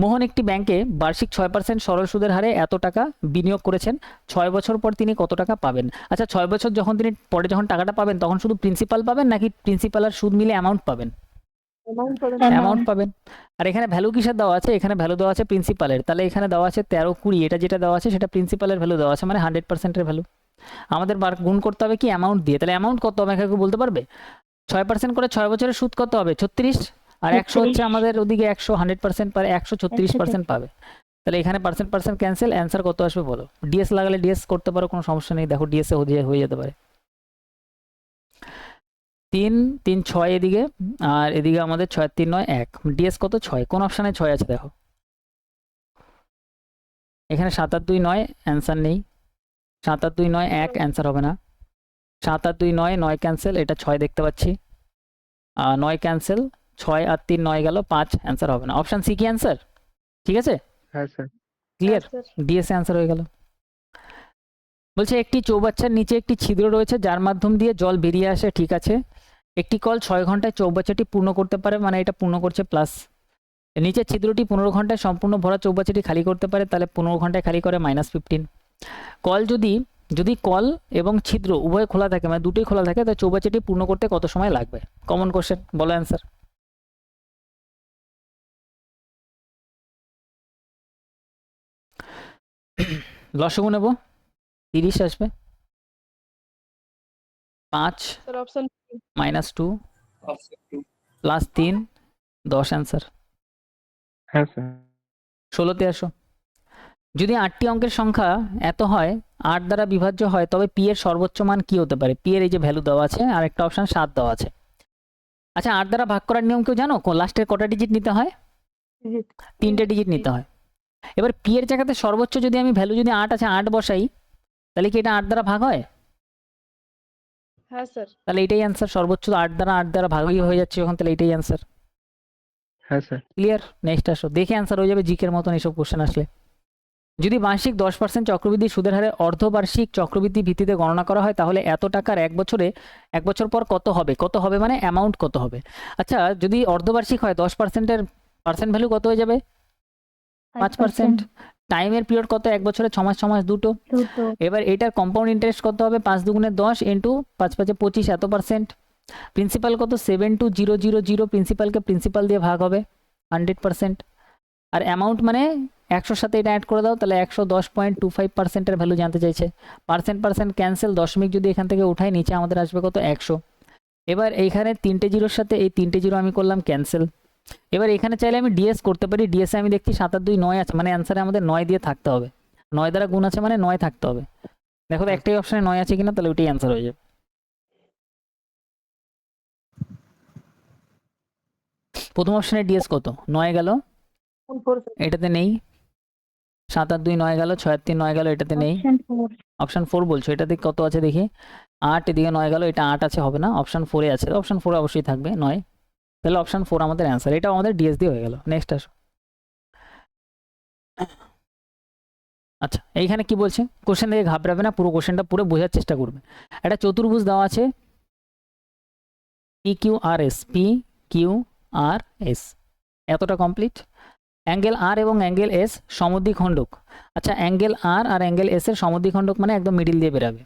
মোহন একটি ব্যাংকে বার্ষিক 6% সরল সুদের হারে এত টাকা বিনিয়োগ করেছেন, 6 বছর পর তিনি কত টাকা পাবেন? আচ্ছা, 6 বছর যখন তিনি পরে যখন টাকাটা পাবেন তখন শুধু প্রিন্সিপাল পাবেন নাকি প্রিন্সিপাল আর সুদ মিলে অ্যামাউন্ট পাবেন? অ্যামাউন্ট পাবেন। আর এখানে ভ্যালু কিসের দেওয়া আছে? এখানে ভ্যালু দেওয়া আছে প্রিন্সিপালের, তাহলে এখানে দেওয়া আছে 13 20, এটা যেটা দেওয়া আছে সেটা প্রিন্সিপালের ভ্যালু দেওয়া আছে, মানে 100% এর ভ্যালু। আমাদের গুণ করতে হবে কি অ্যামাউন্ট দিয়ে। তাহলে অ্যামাউন্ট কত হবে কেউ বলতে পারবে? 6% করে 6 বছরের সুদ কত হবে? 36, আর 100 হচ্ছে আমাদের ওদিকে 100, 100% পারে 136% পাবে। তাহলে এখানে পার্সেন্ট ক্যান্সেল, অ্যান্সার কত আসবে বলো? ডিএস লাগালে ডিএস করতে পারো, কোনো সমস্যা নেই। দেখো ডিএস এ হয়ে যেতে পারে 3 3 6 এদিকে, আর এদিকে আমাদের 6 3 9 1। ডিএস কত? 6। কোন অপশানে 6 আছে দেখো? এখানে 7 আর 2 9, অ্যান্সার নেই। 7 আর 2 9 1, অ্যান্সার হবে না। 7 আর 2 9 9 ক্যান্সেল, এটা 6 দেখতে পাচ্ছি। 9 ক্যান্সেল, 6 আর 3 9 গেল 5, অ্যান্সার হবে না। অপশন সি কি অ্যান্সার? ঠিক আছে, হ্যাঁ sir. Clear? Sir DS answer হয়ে গেল। বলছে একটি চৌবাচ্চার নিচে একটি ছিদ্র রয়েছে যার মাধ্যম দিয়ে জল বেরিয়ে আসে, ঠিক আছে। একটি কল 6 ঘন্টায় চৌবাচ্চাটি পূর্ণ করতে পারে, মানে এটা পূর্ণ করছে প্লাস। নিচের ছিদ্রটি 15 ঘন্টায় সম্পূর্ণ ভরা চৌবাচ্চাটি খালি করতে পারে, তাহলে 15 ঘন্টায় খালি করে -15। কল যদি কল এবং ছিদ্র উভয় খোলা থাকে, মানে দুটোই খোলা থাকে, তো চৌবাচ্চাটি পূর্ণ করতে কত সময় লাগবে? কমন কোশ্চেন, বলো অ্যান্সার। লসগু নেব, 30 আসবে। 5 স্যার অপশন -2 প্লাস 3 10, অ্যান্সার। হ্যাঁ স্যার। 16তে আসো। যদি 8টি অঙ্কের সংখ্যা এত হয় 8 দ্বারা বিভাজ্য হয়, তবে পি এর সর্বোচ্চ মান কি হতে পারে? পি এর এই যে ভ্যালু দেওয়া আছে, আর একটা অপশন 7 দেওয়া আছে। আচ্ছা, 8 দ্বারা ভাগ করার নিয়ম কেউ জানো? লাস্টের কটা ডিজিট নিতে হয়? 3টে ডিজিট নিতে হয়। এবার পি এর জায়গাতে সর্বোচ্চ যদি আমি ভ্যালু যদি 8 আছে 8 বসাই, তাহলে কি এটা 8 দ্বারা ভাগ হয়? হ্যাঁ স্যার। তাহলে এটাই অ্যান্সার। সর্বোচ্চ 8 দ্বারা ভাগই হয়ে যাচ্ছে যখন, তাহলে এটাই অ্যান্সার। হ্যাঁ স্যার। ক্লিয়ার? নেক্সট আসো, দেখে অ্যান্সার হয়ে যাবে জিকের মতন এইসব কোশ্চেন আসলে। যদি বার্ষিক 10% চক্রবৃদ্ধি সুদের হারে অর্ধবার্ষিক চক্রবৃদ্ধি ভিত্তিতে গণনা করা হয়, তাহলে এত টাকার এক বছর পর কত হবে? কত হবে মানে অ্যামাউন্ট কত হবে? আচ্ছা, যদি অর্ধবার্ষিক হয় 10%-এর পার্সেন্ট ভ্যালু কত হয়ে যাবে? 5%। টাইমের পিরিয়ড কত? এক বছরে 6 মাস, 6 মাস দুটো। এবার এটার কম্পাউন্ড ইন্টারেস্ট কত হবে? 5 দুগুণে 10 ইন্টু 5 5 25, এত পার্সেন্ট। প্রিন্সিপাল কত? 72000, প্রিন্সিপালকে প্রিন্সিপাল দিয়ে ভাগ হবে 100%। আর অ্যামাউন্ট মানে 100-র সাথে এটা অ্যাড করে দাও, তাহলে 110.25%-এর ভ্যালু জানতে চাইছে। পার্সেন্ট ক্যান্সেল, দশমিক যদি এখান থেকে উঠাই নিচে আমাদের আসবে কত? 100। এবার এইখানে 3টে জিরোর সাথে এই 3টে জিরো আমি করলাম ক্যান্সেল। এবার এখানে চাইলে আমি ডিএস করতে পারি। ডিএসে আমি দেখছি 7 আর 2 9 আছে, মানে অ্যান্সারে আমাদের 9 দিয়ে থাকতে হবে। 9 দ্বারা গুণ আছে মানে 9 থাকতে হবে। দেখো তো একটাই অপশনে 9 আছে কিনা, তাহলে ওইটাই অ্যান্সার হয়ে যাবে। প্রথম অপশনে ডিএস কত? 9 গেল, এটাতে নেই। 7 আর 2 9 গেল, 6 আর 3 9 গেল, এটাতে নেই। অপশন 4 বলছো, এটাতে কত আছে দেখি? 8, এদিকে 9 গেল, এটা 8 আছে, হবে না। অপশন 4 এ আছে, অপশন 4 অবশ্যই থাকবে 9। তাহলে অপশন 4 আমাদের অ্যান্সার। এটাও আমাদের ডিএস দিয়ে হয়ে গেল। নেক্সট আসো। আচ্ছা, এইখানে কি বলছে? কোশ্চেন দেখে ঘাবড়াবে না, পুরো কোশ্চেনটা পুরো বোঝার চেষ্টা করবে। একটা চতুর্ভুজ দেওয়া আছে PQRS, PQRS, এতটা কমপ্লিট। অ্যাঙ্গেল আর এবং অ্যাঙ্গেল এস সমদ্বিখণ্ডক। আচ্ছা, অ্যাঙ্গেল আর আর অ্যাঙ্গেল এস এর সমদ্বিখণ্ডক মানে একদম মিডিল দিয়ে বেরাবে,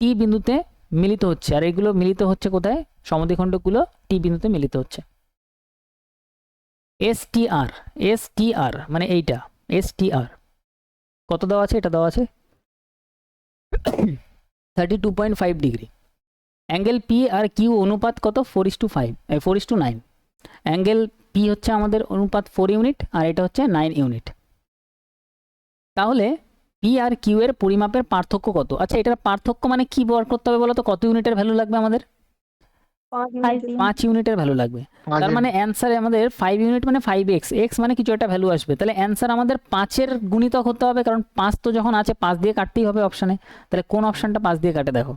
টি বিন্দুতে মিলিত হচ্ছে। আর এগুলো মিলিত হচ্ছে কোথায়? সমদ্বিখণ্ডকগুলো টি বিন্দুতে মিলিত হচ্ছে। এসটিআর মানে এইটা এসটিআর কত দেওয়া আছে? এটা দেওয়া আছে 32.5 degree. Angle P R Q অনুপাত কত? 4:5, 4:9। অ্যাঙ্গেল পি হচ্ছে আমাদের অনুপাত 4 ইউনিট, আর এটা হচ্ছে 9 ইউনিট। তাহলে পি আর কিউ এর পরিমাপের পার্থক্য কত? আচ্ছা, এটার পার্থক্য মানে কি বার করতে হবে বলো তো? কত ইউনিটের ভ্যালু লাগবে আমাদের? 5 ইউনিটের ভ্যালু লাগবে। তার মানে অ্যান্সারে আমাদের 5 ইউনিট মানে 5x, x মানে কিছু একটা ভ্যালু আসবে। তাহলে অ্যান্সার আমাদের 5-এর গুণিতক হতে হবে, কারণ 5 তো যখন আছে 5 দিয়ে কাটতেই হবে অপশানে। তাহলে কোন অপশানটা 5 দিয়ে কাটে দেখো?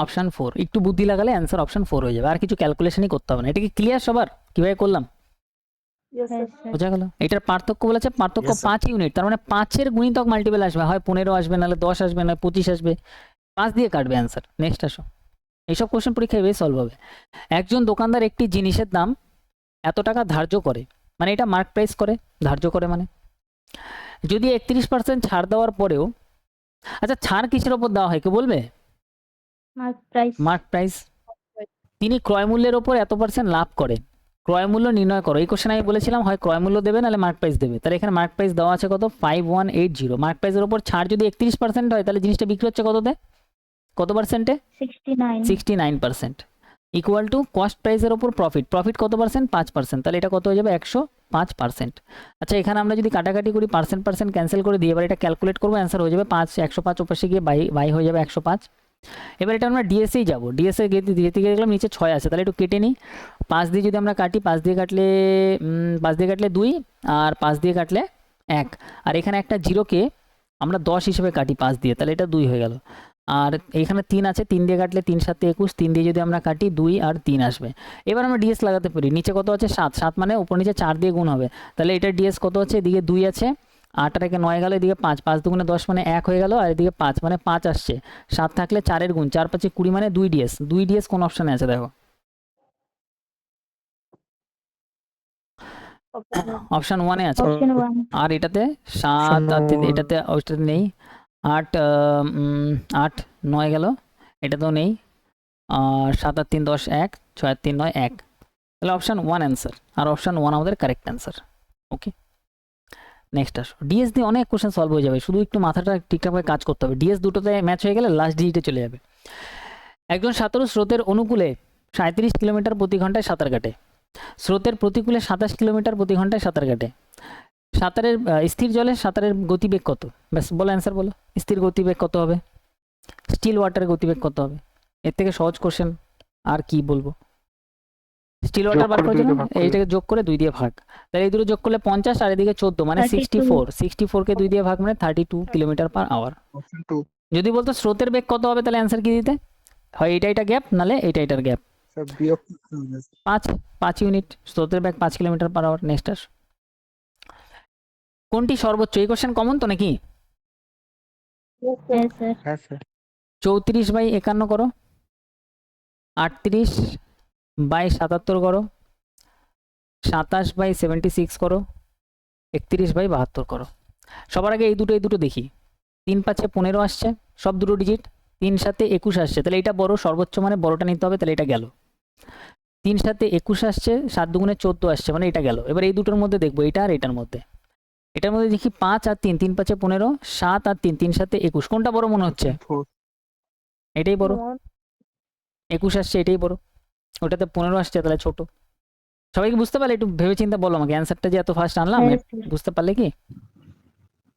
অপশন 4। একটু বুদ্ধি লাগালে অ্যান্সার অপশন 4 হয়ে যাবে, আর কিছু ক্যালকুলেশনই করতে হবে না। এটা কি ক্লিয়ার সবার কিভাবে করলাম? বোঝা গেল? এটার পার্থক্য বলেছে, পার্থক্য 5 ইউনিট। তার মানে 5-এর গুণিতক মাল্টিপল আসবে, হয় 15 আসবে, নাহলে 10 আসবে, না 25 আসবে। 5 দিয়ে কাটবে অ্যান্সার। নেক্সট আসো। এইসব কোশ্চেন পরীক্ষায় বেশ সলভ হবে। একজন দোকানদার একটি জিনিসের দাম এত টাকা ধার্য করে, মানে এটা মার্ক প্রাইস করে, ধার্য করে মানে। যদি 31% ছাড় দেওয়ার পরেও, আচ্ছা ছাড় কিসের ওপর দেওয়া হয় কেউ বলবে? Mark price. তিনি ক্রয় মূল্যের ওপর এত % লাভ করেন, ক্রয় মূল্য নির্ণয় করো। এই কোশ্চেন আমি বলেছিলাম হয় ক্রয় মূল্য দেবে নাহলে মার্ক প্রাইস দেবে। তাহলে এখানে মার্ক প্রাইস দেওয়া আছে কত 5180। মার্ক প্রাইসের উপর ছাড় যদি 31% হয় তাহলে জিনিসটা বিক্রি হচ্ছে কততে, কত পার্সেন্টে, 69%। ইকুয়াল টু কস্ট প্রাইসের ওপর প্রফিট, প্রফিট কত পার্সেন্ট, 5%। তাহলে এটা কত হয়ে যাবে 105%। আচ্ছা এখানে আমরা যদি কাটাকাটি করি পার্সেন্ট ক্যান্সেল করে দিয়ে এবার এটা ক্যালকুলেট করবো, অ্যান্সার হয়ে যাবে 105 ওপাশে গিয়ে বাই হয়ে যাবে 105। এবার এটা আমরা ডিএসএই যাবো, ডিএসএ যেতে গিয়ে দেখলাম নিচে 6 আছে, তাহলে একটু কেটে নিই। 5 দিয়ে যদি আমরা কাটি, 5 দিয়ে কাটলে 2 আর 5 দিয়ে কাটলে 1, আর এখানে একটা জিরোকে আমরা 10 হিসেবে কাটি 5 দিয়ে, তাহলে এটা 2 হয়ে গেল। আর এখানে 3 আছে, 3 দিয়ে কাটলে 3 7 21, 3 দিয়ে যদি আমরা কাটি 2 আর 3 আসবে। এবার আমরা ডিএস লাগাতে পারি, নিচে কত আছে 7 মানে উপর নিচে 4 দিয়ে গুণ হবে, তাহলে এটা ডিএস কত হচ্ছে, এদিকে 2 আছে, 8 আর 1 9 গেল, এদিকে 5, 5 দুগুণে 10 মানে 1 হয়ে গেল, আর এদিকে 5 মানে 5 আসছে, 7 থাকলে 4 গুণ, 4 5 20 মানে 2 ডিএস। 2 ডিএস কোন অপশানে আছে দেখো, অপশন 1 এ আছে। আর এটাতে 7 আর এটাতে ওইটাতে নেই, 8 8 9 গেল, এটাতেও নেই, আর 7 আর 3 10 1, 6 আর 3 9 1, তাহলে অপশন 1 অ্যান্সার, আর অপশন 1 আমাদের কারেক্ট অ্যান্সার। ওকে নেক্সট আসো, ডিএস দিয়ে অনেক কোশ্চেন সলভ হয়ে যাবে, শুধু একটু মাথাটা ঠিকঠাকভাবে কাজ করতে হবে। ডিএস দুটোতে ম্যাচ হয়ে গেলে লাস্ট ডিজিটে চলে যাবে। একজন সাঁতারু স্রোতের অনুকূলে 37 কিলোমিটার প্রতি ঘন্টায় সাঁতার কাটে, স্রোতের প্রতিকূলে 27 কিলোমিটার প্রতি ঘন্টায় সাঁতার কাটে। সাঁতারের স্থির জলে সাঁতারের গতিবেগ কত? ব্যাস বলো অ্যান্সার বলো, স্থির গতিবেগ কত হবে, স্টিল ওয়াটারের গতিবেগ কত হবে? এর থেকে সহজ কোশ্চেন আর কি বলবো। স্টিল ওয়াটার বার করার জন্য এইটাকে যোগ করে 2 দিয়ে ভাগ, তাহলে এই দুটো যোগ করলে 50 আর এদিকে 14 মানে 64 কে 2 দিয়ে ভাগ মানে 32 কিলোমিটার পার আওয়ার। যদি বলতো স্রোতের বেগ কত হবে তাহলে অ্যান্সার কি দিতে হয়, এটা গ্যাপ নালে এটার গ্যাপ, 5 ইউনিট, স্রোতের বেগ 5 কিলোমিটার পার আওয়ার। নেক্সট আস, কোনটি সর্বোচ্চ? এই কোশ্চেন কমন তো নাকি? 34/51 করো, 38/77 করো, 27/76 করো, 31/72 করো। সবার আগে এই দুটো দেখি, 3 5 15 আসছে, সব দুটো ডিজিট, 3 7 21 আসছে, তাহলে এটা বড়, সর্বোচ্চ মানে বড়টা নিতে হবে, তাহলে এটা গেল। 3 7 21 আসছে, 7 দুগুণে 14 আসছে, মানে এটা গেল। এবার এই দুটোর মধ্যে দেখবো, এটা আর এটার মধ্যে, এটার মধ্যে দেখি 5 আর 3, 3 5 15, 7 আর 3, 3 7 21, কোনটা বড় মনে হচ্ছে? এটাই বড়, 21 আসছে, এটাই বড়, ওটাতে 15 আসছে, তাহলে ছোট। সবাইকে বুঝতে পারলে? একটু ভেবে চিন্তে বলো আমাকে, অ্যান্সারটা যে এত ফাস্ট আনলাম বুঝতে পারলে কি?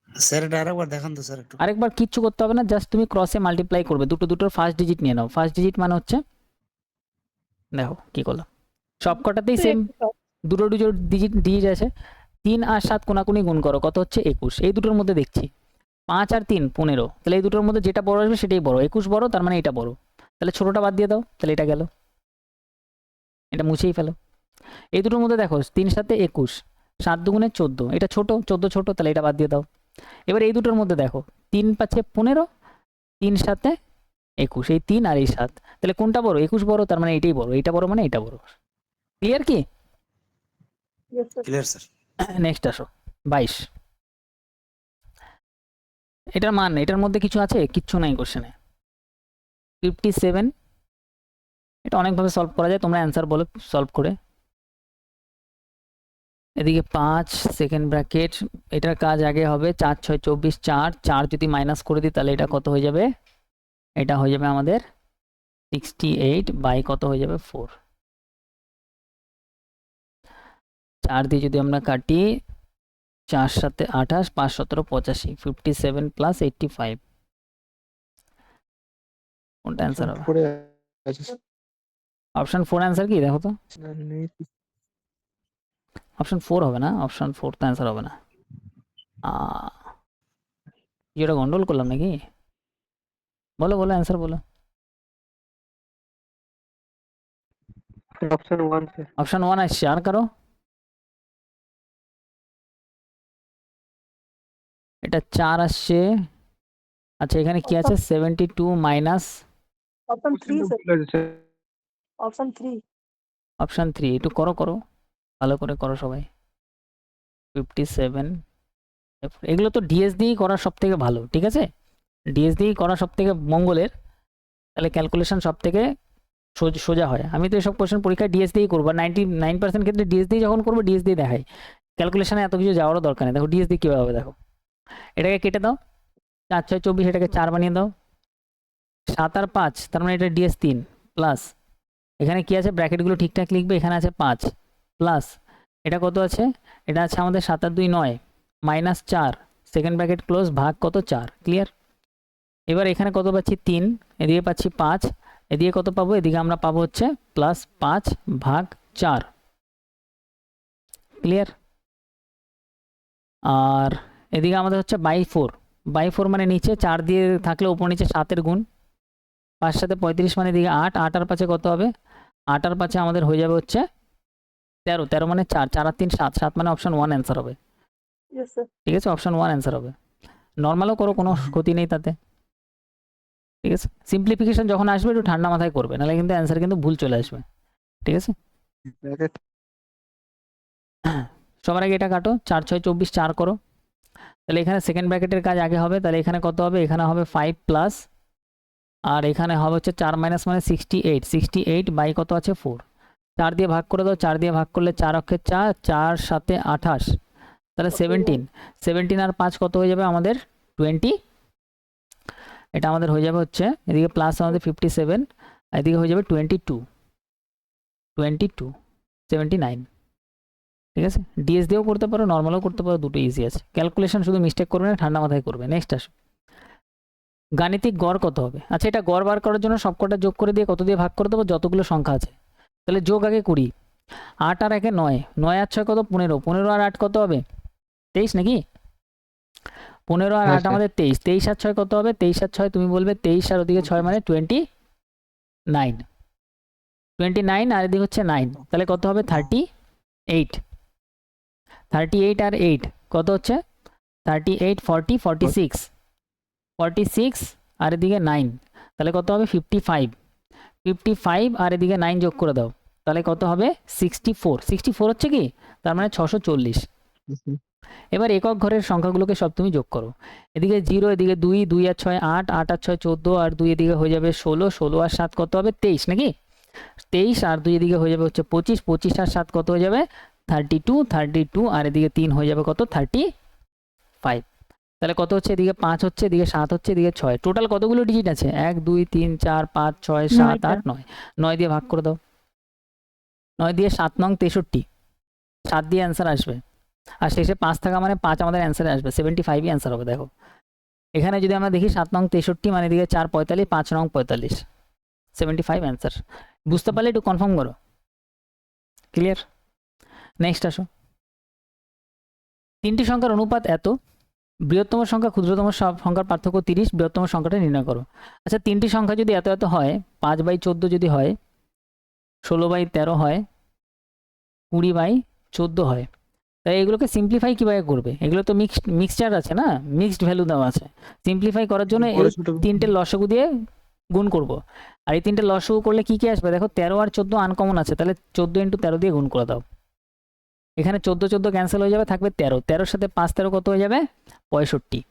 স্যার এটা আরেকবার দেখান তো স্যার একটু। আরেকবার কিচ্ছু করতে হবে না, জাস্ট তুমি ক্রসে মাল্টিপ্লাই করবে, দুটোর ফার্স্ট ডিজিট নিয়ে নাও। ফার্স্ট ডিজিট মানে হচ্ছে, দেখো কি করলাম, সবকটাতেই সেম দুটো ডিজিট আছে। 3 আর 7 কোনাকুনি গুণ করো, কত হচ্ছে 21। এই দুটোর মধ্যে দেখছি 5 আর 3 15, তাহলে এই দুটোর মধ্যে যেটা বড় আসবে সেটাই বড়, 21 বড়, তার মানে এটা বড়, তাহলে ছোটটা বাদ দিয়ে দাও, তাহলে এটা গেল, এটা মুছেই ফেলো। এই দুটোর মধ্যে দেখো 3 7 21, 7 দুগুণে 14, এটা ছোট, 14 ছোট, তাহলে এটা বাদ দিয়ে দাও। এবার এই দুটোর মধ্যে দেখো 3 5 15, 3 7 21, এই 3 আর এই 7, তাহলে কোনটা বড়? 21 বড়, তার মানে এটাই বড়, এটা বড় মানে এটা বড়। ক্লিয়ার কি? Clear sir. নেক্সট আসো, 22। এটার মান, এটার মধ্যে কিছু আছে? কিচ্ছু নাই কোশ্চেনে। 57, এটা অনেকভাবে সলভ করা যায়, তোমরা অ্যান্সার বলো সলভ করে। এদিকে 5 সেকেন্ড ব্র্যাকেট, এটার কাজ আগে হবে 4 6 24, 4 যদি মাইনাস করে দিই তাহলে এটা কত হয়ে যাবে? এটা হয়ে যাবে আমাদের 68 বাই কত হয়ে যাবে 4। 4 দিয়ে যদি আমরা কাটি, 4 7 28, 5 17 85, 57 প্লাস 85, কোনটা অ্যান্সার হবে? অপশন 4 অ্যান্সার কি দেখো তো, অপশন 4 হবে না, অপশন 4 তো অ্যান্সার হবে না। যেটা গন্ডগোল করলাম নাকি? বলো অ্যান্সার বলো। অপশন 1 আসছে, আর কারো? এটা 4 আসছে। আচ্ছা এখানে কি আছে? 72 minus option 3 sir, option 3। Option 3 একটু করো ভালো করে করো সবাই। 57, এগুলো তো ডিএস দিয়েই করা সব থেকে ভালো, ঠিক আছে? ডিএস দিয়েই করা সব থেকে মঙ্গলের, তাহলে ক্যালকুলেশন সব থেকে সোজা হয়। আমি তো এসব কোশ্চেন পরীক্ষায় ডিএস দিয়েই করবো, 99% ক্ষেত্রে ডিএস দিয়ে যখন করবো ডিএস দিয়ে দেখাই, ক্যালকুলেশনে এত কিছু যাওয়ারও দরকার নেই। দেখো ডিএস দিয়ে কীভাবে হবে, দেখো এটাকে কেটে দাও, 4 6 24, এটাকে 4 বানিয়ে দাও, 7 আর 5, তার মানে এটা ডিএস 3 প্লাস এখানে কি আছে ব্র্যাকেটগুলো ঠিকঠাক লিখবে, এখানে আছে 5 প্লাস এটা কত আছে, এটা আছে আমাদের 7 আর 2 9 মাইনাস 4 সেকেন্ড ব্র্যাকেট ক্লোজ ভাগ কত 4। ক্লিয়ার? এবার এখানে কত পাচ্ছি 3, এদিকে পাচ্ছি 5, এদিকে কত পাবো, এদিকে আমরা পাবো হচ্ছে প্লাস 5 ভাগ 4। ক্লিয়ার? আর এদিকে আমাদের হচ্ছে বাই 4 মানে নিচে 4 দিয়ে থাকলে ওপর নিচে 7-এর গুণ, 5 সাথে 35 মানে এদিকে 8, 8 আর 5 কত হবে, 8 আর 5 আমাদের হয়ে যাবে হচ্ছে 13, 13 মানে 4, 4 আর 3 7, 7 মানে অপশন 1 অ্যান্সার হবে। Yes, sir. ঠিক আছে, অপশন 1 অ্যান্সার হবে। নর্মালও করো, কোনো ক্ষতি নেই তাতে। ঠিক আছে, সিম্পলিফিকেশন যখন আসবে একটু ঠান্ডা মাথায় করবে, নাহলে কিন্তু অ্যান্সার কিন্তু ভুল চলে আসবে। ঠিক আছে, সবার আগে এটা কাটো, 4 6 24 4 করো, তাহলে এখানে সেকেন্ড ব্র্যাকেটের কাজ আগে হবে, তাহলে এখানে কত হবে, এখানে হবে 5 প্লাস, আর এখানে হবে হচ্ছে 4 মাইনাস মানে 68, 68 বাই কত আছে 4, 4 দিয়ে ভাগ করে দাও, 4 দিয়ে ভাগ করলে 4 অক্ষে 4, 4 সাথে 28, তাহলে 17, 17 আর 5 কত হয়ে যাবে আমাদের 20, এটা আমাদের হয়ে যাবে হচ্ছে এদিকে প্লাস আমাদের 57, এদিকে হয়ে যাবে 22, 79। ঠিক আছে, ডিএস দিয়েও করতে পারো, নর্মালও করতে পারো, দুটো ইজি আছে। ক্যালকুলেশন শুধু মিস্টেক করবে না, ঠান্ডা মাথায় করবে। নেক্সট আসো, গাণিতিক গড় কত হবে। আচ্ছা, এটা গড় বার করার জন্য সবকটা যোগ করে দিয়ে কত দিয়ে ভাগ করে দেবো, যতগুলো সংখ্যা আছে। তাহলে যোগ আগে করি, 8 আর 1 9, 9 আর 6 কত 15, 15 আর 8 কত হবে 23 নাকি, 15 আর 8 আমাদের 23, 23 আর 6 কত হবে, 23 আর 6 তুমি বলবে 23 আর ওদিকে 6 মানে 29, 29 আর এদিকে হচ্ছে 9, তাহলে কত হবে 38, 38 আর 8 কত হচ্ছে 38, 40, 46, 46 আর এদিকে 9, তাহলে কত হবে 55, 55 আর এদিকে 9 যোগ করে দাও, তাহলে কত হবে 64, 64 হচ্ছে কি, তার মানে 640। এবার একক ঘরের সংখ্যাগুলোকে সব তুমি যোগ করো, এদিকে 0, এদিকে 2, 2 আর 6 8, 8 আর 6 14, আর 2 এদিকে হয়ে যাবে 16, 16 আর 7 কত হবে 23 নাকি, 23 আর 2 এদিকে হয়ে যাবে হচ্ছে 25, 25 আর 7 কত হয়ে যাবে 32, 32 আর এদিকে 3 হয়ে যাবে কত 35, তাহলে কত হচ্ছে, এদিকে 5 হচ্ছে, এদিকে 7 হচ্ছে, এদিকে 6, টোটাল কতগুলো ডিজিট আছে 1 2 3 4 5 6 7 8 9, 9 দিয়ে ভাগ করে দাও, 9 দিয়ে 7 নং 63, 7 দিয়ে অ্যান্সার আসবে, আর শেষে 5 থাকা মানে 5 আমাদের অ্যান্সারে আসবে, 75ই অ্যান্সার হবে। দেখো এখানে যদি আমরা দেখি 7 নং 63 মানে এদিকে 4 45, 5 নং 45, 75 অ্যান্সার। বুঝতে পারলে একটু কনফার্ম করো। ক্লিয়ার? নেক্সট আসো, তিনটি সংখ্যার অনুপাত এত, বৃহত্তম সংখ্যা ক্ষুদ্রতম সংখ্যার পার্থক্য 30, বৃহত্তম সংখ্যাটা নির্ণয় করো। আচ্ছা, তিনটি সংখ্যা যদি এত এত হয়, 5/14 যদি হয়, 16/13 হয়, 20/14 হয়, তাই এগুলোকে সিম্পলিফাই কীভাবে করবে, এগুলো তো মিক্সচার আছে না, মিক্সড ভ্যালু দেওয়া আছে, সিম্পলিফাই করার জন্য এই তিনটে লসাগু দিয়ে গুণ করব, আর এই তিনটে লসাগু করলে কি কি আসবে দেখো, 13 আর 14 আনকমন আছে, তাহলে 14 × 13 দিয়ে গুণ করে দাও, এখানে 14 14 ক্যান্সেল হয়ে যাবে, থাকবে 13, 13 সাথে 5 13 কত হয়ে যাবে 65,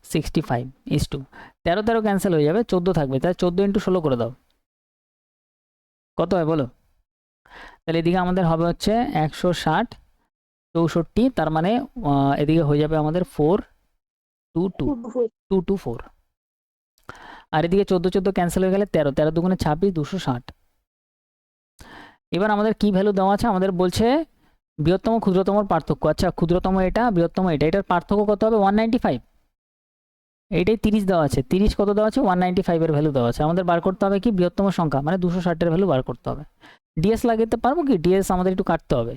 65 is to 13 13 ক্যান্সেল হয়ে যাবে, 14 থাকবে, তাহলে 14 × 16 করে দাও, কত হয় বলো, তাহলে এদিকে আমাদের হবে হচ্ছে 160 64, তার মানে এদিকে হয়ে যাবে আমাদের 422, আর এদিকে 14 14 ক্যান্সেল হয়ে গেলে 13, 13 দুগুণে 26, 260। এবার আমাদের কি ভ্যালু দেওয়া আছে, আমাদের বলছে বৃহত্তম ক্ষুদ্রতমর পার্থক্য। আচ্ছা, ক্ষুদ্রতম এটা, বৃহত্তম এটা, এটার পার্থক্য কত হবে 195, এইটাই 30 দেওয়া আছে, 30 কত দেওয়া আছে 195 এর ভ্যালু দেওয়া আছে, আমাদের বার করতে হবে কি বৃহত্তম সংখ্যা মানে 260 এর ভ্যালু বার করতে হবে। ডিএস লাগাতে পারবো কি, ডিএস আমাদের একটু কাটতে হবে,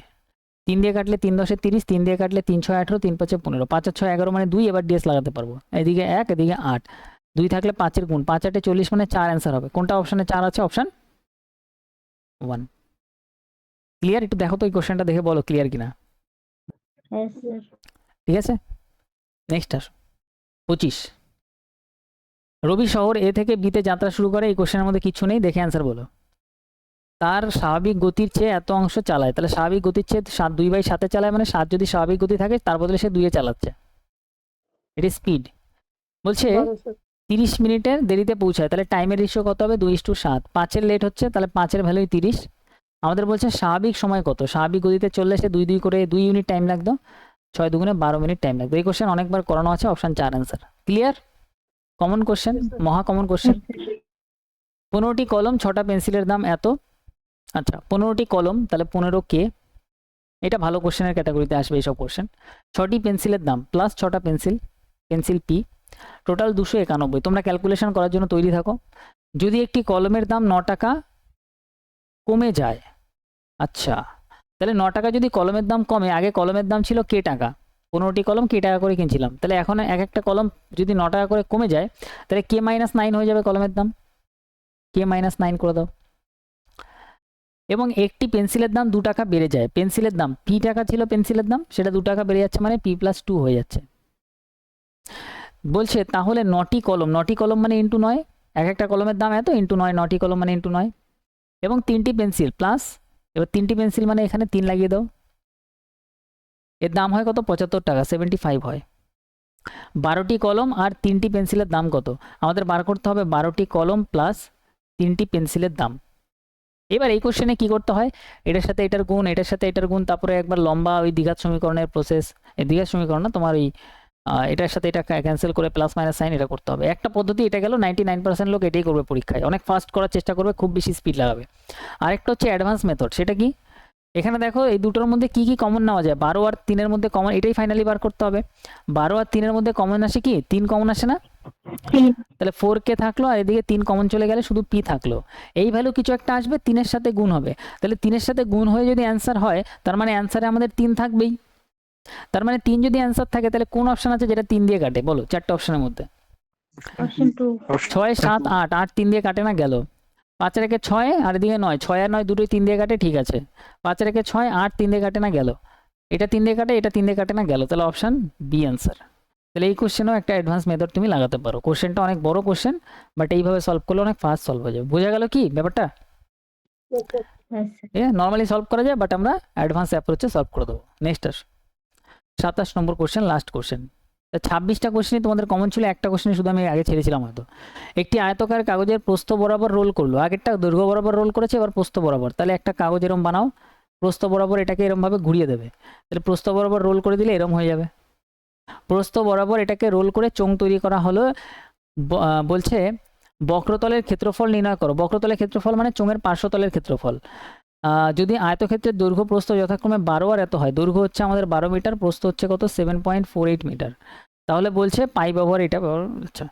3 দিয়ে কাটলে 3 10 30, 3 দিয়ে কাটলে 3 6 18, 3 5 15, 5 আর 6 11 মানে 2, এবার ডিএস লাগাতে পারবো, এদিকে 1 এদিকে 8, 2 থাকলে 5 এর গুণ, 5 8 40 মানে 4 অ্যান্সার হবে, কোনটা অপশনে 4 আছে, অপশন 1। ক্লিয়ার? একটু দেখো তো এই কোশ্চেনটা দেখে বলো ক্লিয়ার কিনা। ঠিক আছে, নেক্সট আসো 25, রবি শহর এ থেকে বিতে যাত্রা শুরু করে, এই কোশ্চেনের মধ্যে কিছু নেই, দেখে অ্যান্সার বলো। তার স্বাভাবিক গতির চেয়ে এত অংশ চালায়, তাহলে স্বাভাবিক গতির চেয়ে 2/7 চালায়, মানে 7 যদি স্বাভাবিক গতি থাকে তার বদলে সে 2 চালাচ্ছে, এটি স্পিড। বলছে 30 মিনিটের দেরিতে পৌঁছায়, তাহলে টাইমের রেশিও কত হবে? 2:7। 5-এর লেট হচ্ছে, তাহলে 5-এর ভ্যালুই 30। আমাদের বলছে স্বাভাবিক সময় কত? স্বাভাবিক গতিতে চললে সে 2 করে 2 ইউনিট টাইম লাগতো, 6 দুগুণে 12 মিনিট টাইম লাগতো। এই কোশ্চেন অনেকবার করানো আছে, option 4 answer. Clear? Common question, মহা কমন কোশ্চেন। 15টি কলম, 6টা পেন্সিলের দাম এত। আচ্ছা, 15টি কলম, তাহলে 15K। এটা ভালো কোশ্চেনের ক্যাটাগরিতে আসবে এইসব কোশ্চেন। 6টি পেন্সিলের দাম প্লাস 6টা পেন্সিল, পেন্সিল P, টোটাল 291। তোমরা ক্যালকুলেশন করার জন্য তৈরি থাকো। যদি একটি কলমের দাম 9 টাকা কমে যায়, আচ্ছা তাহলে 9 টাকা যদি কলমের দাম কমে, আগে কলমের দাম ছিল K টাকা, 15টি কলম K টাকা করে কিনছিলাম, তাহলে এখন এক একটা কলম যদি 9 টাকা করে কমে যায়, তাহলে K-9 হয়ে যাবে কলমের দাম। K-9 করে দাও। এবং একটি পেন্সিলের দাম 2 টাকা বেড়ে যায়, পেন্সিলের দাম P টাকা ছিল, পেন্সিলের দাম সেটা 2 টাকা বেড়ে যাচ্ছে, মানে P+2 হয়ে যাচ্ছে। বলছে তাহলে 9টি কলম, 9টি কলম মানে ইন্টু 9, এক একটা কলমের দাম এত ইন্টু 9, 9টি কলম মানে ইন্টু 9। এবং 3টি পেন্সিল প্লাস, এবার 3টি পেন্সিল মানে এখানে 3 লাগিয়ে দাও, এর দাম হয় কত? 75 টাকা, 75 হয়। 12টি কলম আর 3টি পেন্সিলের দাম কত? আমাদের বার করতে হবে 12টি কলম প্লাস 3টি পেন্সিলের দাম। এবার এই কোশ্চেনে কি করতে হয়? এটার সাথে এটার গুণ, এটার সাথে এটার গুণ, তারপরে একবার লম্বা ওই দ্বিঘাত সমীকরণের প্রসেস, এই দ্বিঘাত সমীকরণ না, তোমার ওই এটার সাথে এটা ক্যান্সেল করে প্লাস মাইনাস সাইন এটা করতে হবে। একটা পদ্ধতি এটা গেল, 99% লোক এটাই করবে পরীক্ষায়, অনেক ফাস্ট করার চেষ্টা করবে, খুব বেশি স্পিড লাগাবে। আরেকটা হচ্ছে অ্যাডভান্স মেথড, সেটা কি? এখানে দেখো এই দুটোর মধ্যে কি কি কমন নেওয়া যায়, 12 আর 3-এর মধ্যে কমন, এটাই ফাইনালি বার করতে হবে। 12 আর 3-এর মধ্যে কমন আসে কি? 3 কমন আসে না? তাহলে 4K থাকলো, আর এদিকে 3 কমন চলে গেলে শুধু P থাকলো। এই ভ্যালু কিছু একটা আসবে, 3-এর সাথে গুণ হবে, তাহলে 3-এর সাথে গুণ হয়ে যদি অ্যান্সার হয়, তার মানে অ্যান্সারে আমাদের 3 থাকবেই। তার মানে 3 যদি অ্যান্সার থাকে, তাহলে কোন অপশন আছে যেটা 3 দিয়ে কাটে? বলো, 4টে অপশনের মধ্যে। অপশন 2। 6, 7, 8, 8 3 দিয়ে কাটে না, গেল। 5 রেখে 6 আর এদিকে 9, 6 আর 9 দুটোই 3 দিয়ে কাটে, ঠিক আছে। 5 রেখে 6, 8 3 দিয়ে কাটে না, গেল। এটা 3 দিয়ে কাটে, এটা 3 দিয়ে কাটে না, গেল। তাহলে অপশন বি অ্যান্সার। তাহলে এই কোশ্চেনও একটা অ্যাডভান্স মেথড তুমি লাগাতে পারো। কোশ্চেনটা অনেক বড় কোশ্চেন, বাট এইভাবে সলভ করলে অনেক ফাস্ট সলভ হয়ে যাবে। বোঝা গেল কি ব্যাপারটা? নর্মালি সলভ করা যায়, বাট আমরা অ্যাডভান্স অ্যাপ্রোচে সলভ করে দেবো। নেক্সট আস 27 নম্বর কোশ্চেন, লাস্ট কোশ্চেন। 26টা কোশ্চেনই তোমাদের কমন ছিল, একটা কোশ্চেনই শুধু আমি আগে ছেড়েছিলাম হয়তো। একটি আয়তকার কাগজের প্রস্থ বরাবর রোল করলো, আগেরটা দৈর্ঘ্য বরাবর রোল করেছে, এবার প্রস্থ বরাবর। তাহলে একটা কাগজ এরম বানাও, প্রস্থ বরাবর এটাকে এরমভাবে ঘুরিয়ে দেবে, তাহলে প্রস্থ বরাবর রোল করে দিলে এরম হয়ে যাবে। প্রস্থ বরাবর এটাকে রোল করে চোঙ তৈরি করা হলো। বলছে বক্রতলের ক্ষেত্রফল নির্ণয় করো। বক্রতলের ক্ষেত্রফল মানে চোঙের পার্শ্বতলের ক্ষেত্রফল। যদি আয়তক্ষেত্রের দৈর্ঘ্য প্রস্থ যথাক্রমে 12 আর এত হয়, দৈর্ঘ্য হচ্ছে আমাদের 12 মিটার, প্রস্থ হচ্ছে কত? 7.48 মিটার। তাহলে বলছে পাই ব্যবহার এটা। আচ্ছা,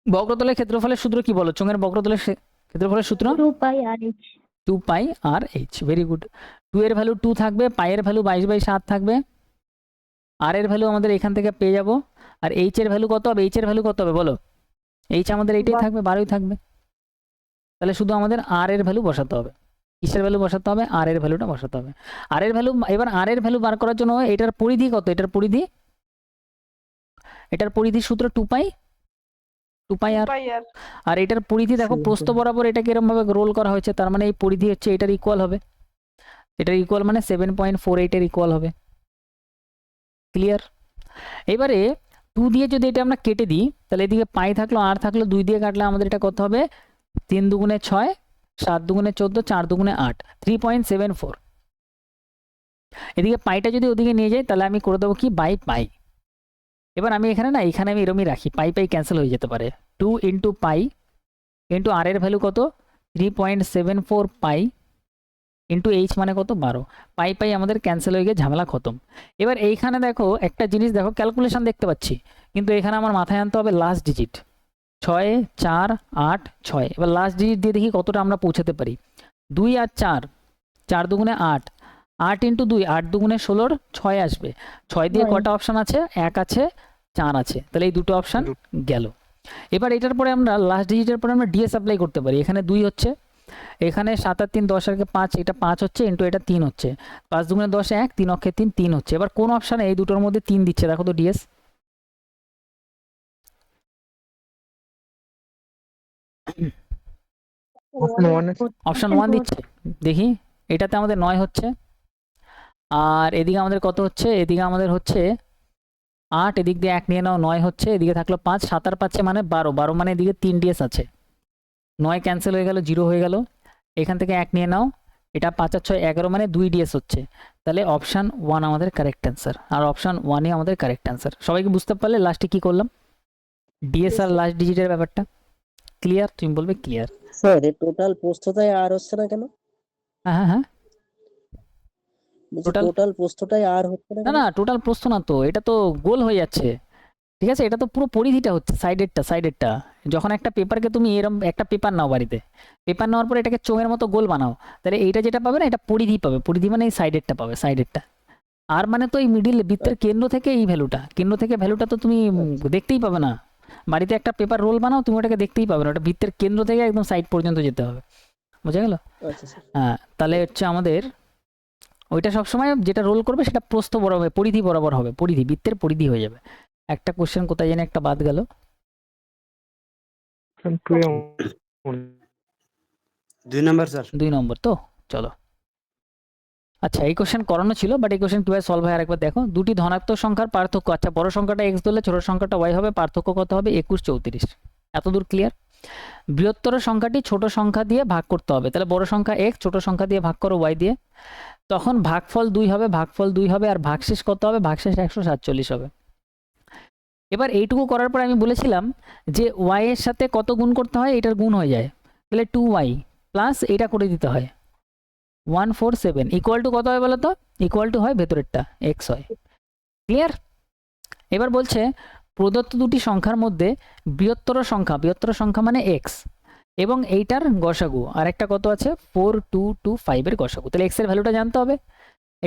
বক্রতলের ক্ষেত্রফলের সূত্র কি বলো? চোঙের বক্রতলের ক্ষেত্রফলের সূত্র 2πr/h। Very good. 2 এর ভ্যালু 2 থাকবে, পাই এর ভ্যালু 22/7 থাকবে, আর এর ভ্যালু আমাদের এখান থেকে পেয়ে যাব। আর এইচ এর ভ্যালু কত হবে? এইচ এর ভ্যালু কত হবে বলো? এইচ আমাদের এইটাই থাকবে, 12ই থাকবে। তাহলে শুধু আমাদের আর এর ভ্যালু বসাতে হবে। কিসের ভ্যালু বসাতে হবে? আর এর ভ্যালুটা বসাতে হবে। আর এর ভ্যালু, এবার আর এর ভ্যালু বার করার জন্য এটার পরিধি কত? এটার পরিধি সূত্র 2π আর। আর এটার পরিধি দেখো, প্রস্থ বরাবর এটাকে এরকম ভাবে রোল করা হয়েছে, তার মানে এই পরিধি হচ্ছে এটার ইকুয়াল হবে, এটার ইকুয়াল মানে 7.48 এর ইকুয়াল হবে। ক্লিয়ার? এবারে 2 দিয়ে যদি এটা আমরা কেটে দিই, তাহলে এদিকে পাই থাকলো, আর থাকলো, 2 দিয়ে কাটলে আমাদের এটা কত হবে? 3 দুগুণে 6, 7 দুগুণে 14, 4 দুগুণে 8, 3.74। এদিকে পাইটা যদি ওদিকে নিয়ে যাই, তাহলে আমি করে দেবো কি? By pi. এবার আমি এখানে আমি এরমই রাখি, পাই ক্যান্সেল হয়ে যেতে পারে। 2 ইন্টু পাই ইন্টু আর এর ভ্যালু কত? 3.74 পাই ইন্টু এইচ মানে কত? 12। পাই আমাদের ক্যান্সেল হয়ে গিয়ে ঝামেলা খতম। এবার এইখানে দেখো একটা জিনিস দেখো, ক্যালকুলেশন দেখতে পাচ্ছি, কিন্তু এখানে আমার মাথায় আনতে হবে লাস্ট ডিজিট। 6, 4, 8, 6। এবার লাস্ট ডিজিট দিয়ে দেখি কতটা আমরা পৌঁছাতে পারি। 2 আর 4, 4 দুগুণে 8, 8 ইন্টু 2, 8 দুগুণে 16, 6 আসবে। 6 দিয়ে কটা অপশান আছে? 1 আছে, 4 আছে, তাহলে এই দুটো অপশান গেল। এবার এটার পরে আমরা লাস্ট ডিজিটের পরে আমরা ডিএস অ্যাপ্লাই করতে পারি। এখানে 2 হচ্ছে, এখানে 7 আর 3 10 আর 5, এটা 5 হচ্ছে, ইন্টু এটা 3 হচ্ছে, 5 দুগুণে 10, 1, 3 অক্ষে 3, 3 হচ্ছে। এবার কোন অপশানে এই দুটোর মধ্যে 3 দিচ্ছে দেখো তো ডিএস? অপশন 1 দিচ্ছে, দেখি এটাতে আমাদের 9 হচ্ছে, আর এদিকে আমাদের কত হচ্ছে? এদিকে আমাদের হচ্ছে 8, এদিক দিয়ে 1 নিয়ে নাও, 9 হচ্ছে, এদিকে থাকলো 5, 7 আর 5 মানে 12, 12 মানে এদিকে 3 ডিএস আছে, 9 ক্যান্সেল হয়ে গেল, 0 হয়ে গেল, এখান থেকে 1 নিয়ে নাও, এটা 5 আর 6 11 মানে 2 ডিএস হচ্ছে, তাহলে অপশান 1 আমাদের কারেক্ট অ্যান্সার, আর অপশান 1ই আমাদের কারেক্ট অ্যান্সার। সবাইকে বুঝতে পারলে লাস্টে কি করলাম, ডিএস আর লাস্ট ডিজিটের ব্যাপারটা ক্লিয়ার? তুমি বলবে ক্লিয়ার। স্যার এই টোটাল প্রস্থটাই আর হচ্ছে না কেন? হ্যাঁ হ্যাঁ হ্যাঁ, বলছি Total- টোটাল প্রস্থটাই আর হচ্ছে না না কেন? না টোটাল প্রস্থ না তো, এটা তো গোল হয়ে যাচ্ছে, ঠিক আছে, এটা তো পুরো পরিধিটা হচ্ছে, সাইডেরটা। যখন একটা পেপারকে তুমি এরকম একটা পেপার নাও বাড়িতে, পেপার নেওয়ার পরে এটাকে চোঙের মতো গোল বানাও, তাহলে এইটা যেটা পাবে না, এটা পরিধি পাবে, পরিধি মানে এই সাইডেরটা পাবে, সাইডেরটা। আর মানে তো এই মিডিল বৃত্তের কেন্দ্র থেকে এই ভ্যালুটা, কেন্দ্র থেকে ভ্যালুটা তো তুমি দেখতেই পাবে না, বাড়িতে একটা পেপার রোল বানাও তুমি, ওটাকে দেখতেই পাবে না, ওটা বৃত্তের কেন্দ্র থেকে একদম সাইড পর্যন্ত যেতে হবে, বুঝা গেল? আচ্ছা স্যার। হ্যাঁ, তাহলে হচ্ছে আমাদের ওইটা সবসময় যেটা রোল করবে সেটা প্রস্থ বরাবর, পরিধি বরাবর হবে, পরিধি, বৃত্তের পরিধি হয়ে যাবে। একটা কোশ্চেন কোথায় যেন একটা বাদ গেল, Option 2 এ 2 নাম্বার স্যার। 2 নম্বর তো, চলো। আচ্ছা এই কোশ্চেন করানো ছিল, বাট এই কোশ্চেন কিভাবে সলভ হয় আরেকবার দেখো। দুটি ধনাত্মক সংখ্যার পার্থক্য, আচ্ছা বড় সংখ্যাটা x ধরলে ছোট সংখ্যাটা y হবে, পার্থক্য কত হবে? 21 34। এতদূর ক্লিয়ার? বৃহত্তর সংখ্যাটি ছোট সংখ্যা দিয়ে ভাগ করতে হবে, তাহলে বড় সংখ্যা x, ছোট সংখ্যা দিয়ে ভাগ করো y দিয়ে, তখন ভাগফল 2 হবে, ভাগফল 2 হবে, আর ভাগশেষ কত হবে? ভাগশেষ 147 হবে। এবার এইটুকু করার পর আমি বলেছিলাম যে y এর সাথে কত গুণ করতে হয়, এটার গুণ হয়ে যায়, তাহলে 2y প্লাস এটা করে দিতে হয় 147 ইকুয়াল টু কত হয় বলো তো? ইকুয়াল টু হয় ভেতরেরটা x হয়। ক্লিয়ার? এবার বলছে প্রদত্ত দুটি সংখ্যার মধ্যে বৃহত্তর সংখ্যা মানে x, এবং এইটার গসাগু, আর একটা কত আছে 4225 এর গসাগু, তাহলে x এর ভ্যালুটা জানতে হবে,